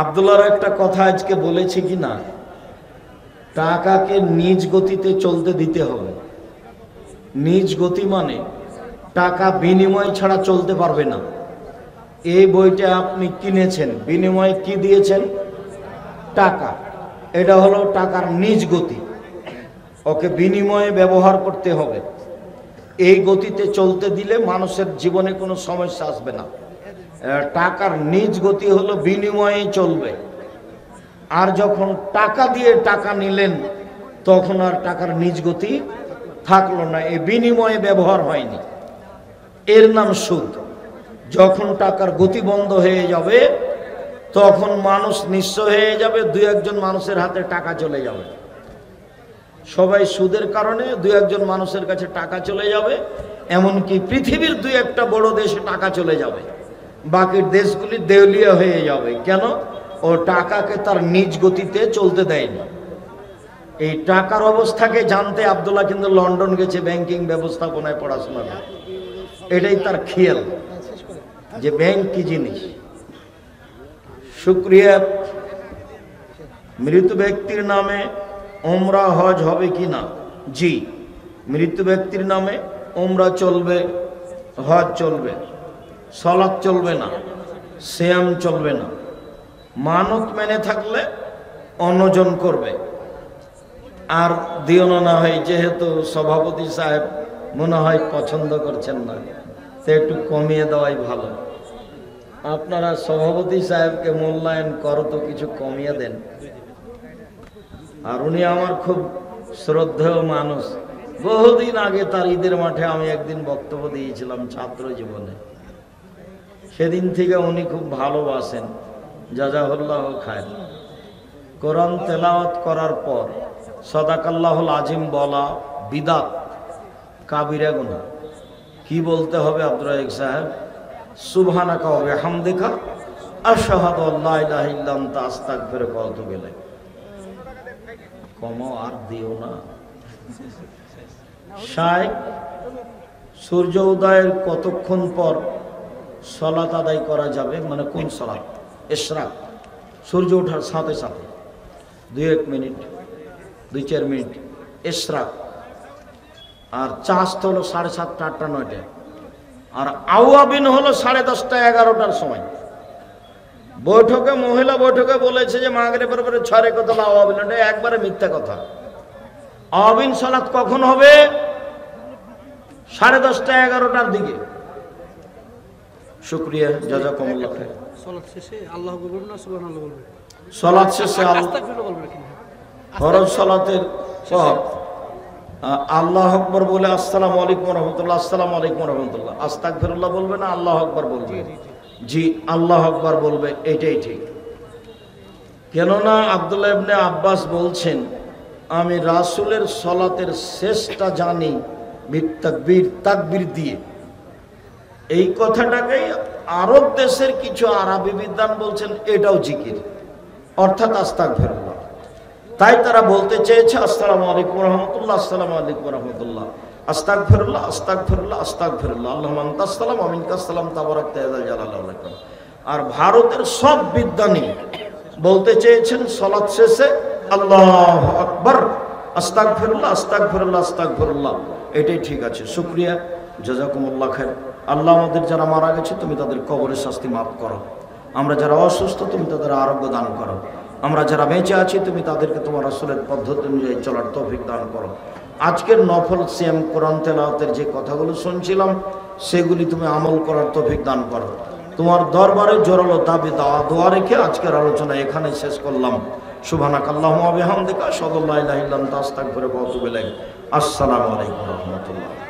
আব্দুল্লাহর একটা কথা আজকে বলেছি কি না, টাকাকে নিজ গতিতে চলতে দিতে হবে। নিজ গতি মানে টাকা বিনিময় ছাড়া চলতে পারবে না। এই বইটা আপনি কিনেছেন, বিনিময়ে কি দিয়েছেন? টাকা। এটা হলো টাকার নিজ গতি, ওকে বিনিময়ে ব্যবহার করতে হবে। এই গতিতে চলতে দিলে মানুষের জীবনে কোনো সমস্যা আসবে না। টাকার নিজ গতি হলো বিনিময়ে চলবে। আর যখন টাকা দিয়ে টাকা নিলেন তখন আর টাকার নিজ গতি থাকলো না, এই বিনিময়ে ব্যবহার হয়নি, এর নাম সুদ। যখন টাকার গতি বন্ধ হয়ে যাবে তখন মানুষ নিঃস্ব হয়ে যাবে, দুই একজন মানুষের হাতে টাকা চলে যাবে। সবাই সুদের কারণে দুই একজন মানুষের কাছে টাকা চলে যাবে, এমনকি পৃথিবীর দুই একটা বড় দেশে টাকা চলে যাবে, বাকি দেশগুলি দেউলিয়া হয়ে যাবে। কেন? ও টাকাকে তার নিজ গতিতে চলতে দেয়নি। এই টাকার অবস্থাকে জানতে আব্দুল্লাহ কিন্তু লন্ডন গেছে ব্যাংকিং ব্যবস্থাপনায় পড়াশোনা করে। এটাই তার খেয়াল যে ব্যাংক কি জিনিস। শুকরিয়া। মৃত ব্যক্তির নামে উমরা হজ হবে কি না? জি, মৃত ব্যক্তির নামে উমরা চলবে, হজ চলবে, সালাত চলবে না, সিয়াম চলবে না। মানত মেনে থাকলে অনজন করবে। আর দিও না হয়, যেহেতু সভাপতি সাহেব মনে হয় পছন্দ করছেন না, তো একটু কমিয়ে দেওয়াই ভালো। আপনারা সভাপতি সাহেবকে মূল্যায়ন করো তো কিছু কমিয়ে দেন। আর উনি আমার খুব শ্রদ্ধেয় মানুষ। বহুদিন আগে তার ঈদের মাঠে আমি একদিন বক্তব্য দিয়েছিলাম ছাত্র জীবনে। সেদিন থেকে উনি খুব ভালোবাসেন, জাযাহুল্লাহ খায়র। কোরআন তেলাওয়াত করার পর সাদাকাল্লাহুল আজিম বলা বিদাত, কাবিরা গুনাহ। কি বলতে হবে আব্দুর রাজ্জাক সাহেব? সুবহানাকা ওয়া বিহামদিকা আশহাদু আল্লা ইলাহা ইল্লা আনতা আস্তাগফিরুকা ওয়া আতুবু ইলাইক। কমো আর দিও না। শাইখ, সূর্য উদয়ের কতক্ষণ পর সালাত আদায় করা যাবে? মানে কোন সালাত? ইশরাক, সূর্য ওঠার সাথে সাথে 2-1 মিনিট, 2-4 মিনিট ইশরাক। আর চাস্ত হলো 7:30, 8টা, 9টা। আর আওয়াবিন হলো 10:30, 11টার সময়। বৈঠকে, মহিলা বৈঠকে বলেছে যে মাগরিবের পরে 6 রেখাত আওয়াবিন, এটা একবারে মিথ্যা কথা। আওয়াবিন সালাত কখন হবে? 10:30, 11টার দিকে। শুকরিয়া, জাযাকুমুল্লাহ খাইর। সালাত শেষে আল্লাহু আকবার না সুবহানাল্লাহ বলবে? সালাত শেষে আস্তাগফিরুল্লাহ বলবে কিনা? ফরজ সালাতের পর আল্লাহু আকবার বলে আসসালামু আলাইকুম ওয়া রাহমাতুল্লাহ, আসসালামু আলাইকুম ওয়া রাহমাতুল্লাহ, আস্তাগফিরুল্লাহ বলবে না আল্লাহু আকবার বলবে? জি, আল্লাহু আকবার বলবে, এটাই ঠিক। কেননা আব্দুল্লাহ ইবনে আব্বাস বলছেন, আমি রাসূলের সালাতের শেষটা জানি বিতাকবীর, তাকবীর দিয়ে। এই কথাটাকেই আরব দেশের কিছু আরবি বিদ্বান বলছেন এটাও জিকির, অর্থাৎ আস্তাগফিরুল্লাহ। তাই তারা বলতে চেয়েছে আসসালামু আলাইকুম ওয়া রাহমাতুল্লাহ, আসসালামু আলাইকুম ওয়া রাহমাতুল্লাহ, আস্তাগফিরুল্লাহ, আস্তাগফিরুল্লাহ, আস্তাগফিরুল্লাহ, আল্লাহুম্মা আনতাস সালাম ওয়া মিনকাস সালাম তাবারাকতা ইয়া যাল জালালি ওয়াল ইকরাম। আর ভারতের সব বিদ্বানী বলতে চেয়েছেন সালাত শেষে আল্লাহু আকবার, আস্তাগফিরুল্লাহ, আস্তাগফিরুল্লাহ, আস্তাগফিরুল্লাহ, এটাই ঠিক আছে। শুকরিয়া, জাযাকুমুল্লাহ খাইর। আল্লাহ আমাদের যারা মারা গেছে তুমি তাদের কবরের শাস্তি মাফ করো। আমরা যারা অসুস্থ তুমি তাদের আরোগ্য দান করো। আমরা যারা বেঁচে আছি তুমি তাদেরকে তোমার রাসূলের পদ্ধতি অনুযায়ী চলার তৌফিক দান করো। আজকের নফল সিয়াম, কোরআন তেলাওয়াতের যে কথাগুলো শুনছিলাম সেগুলি তুমি আমল করার তৌফিক দান করো। তোমার দরবারে জোরালো দাবি দোয়া রেখে আজকের আলোচনা এখানে শেষ করলাম। সুবহানাকাল্লাহুম্মা ওয়া বিহামদিকা আশহাদু আল্লা ইলাহা ইল্লা আনতা আস্তাগফিরুকা ওয়া আতুবু ইলাইক। আসসালামু আলাইকুম ওয়া রাহমাতুল্লাহ।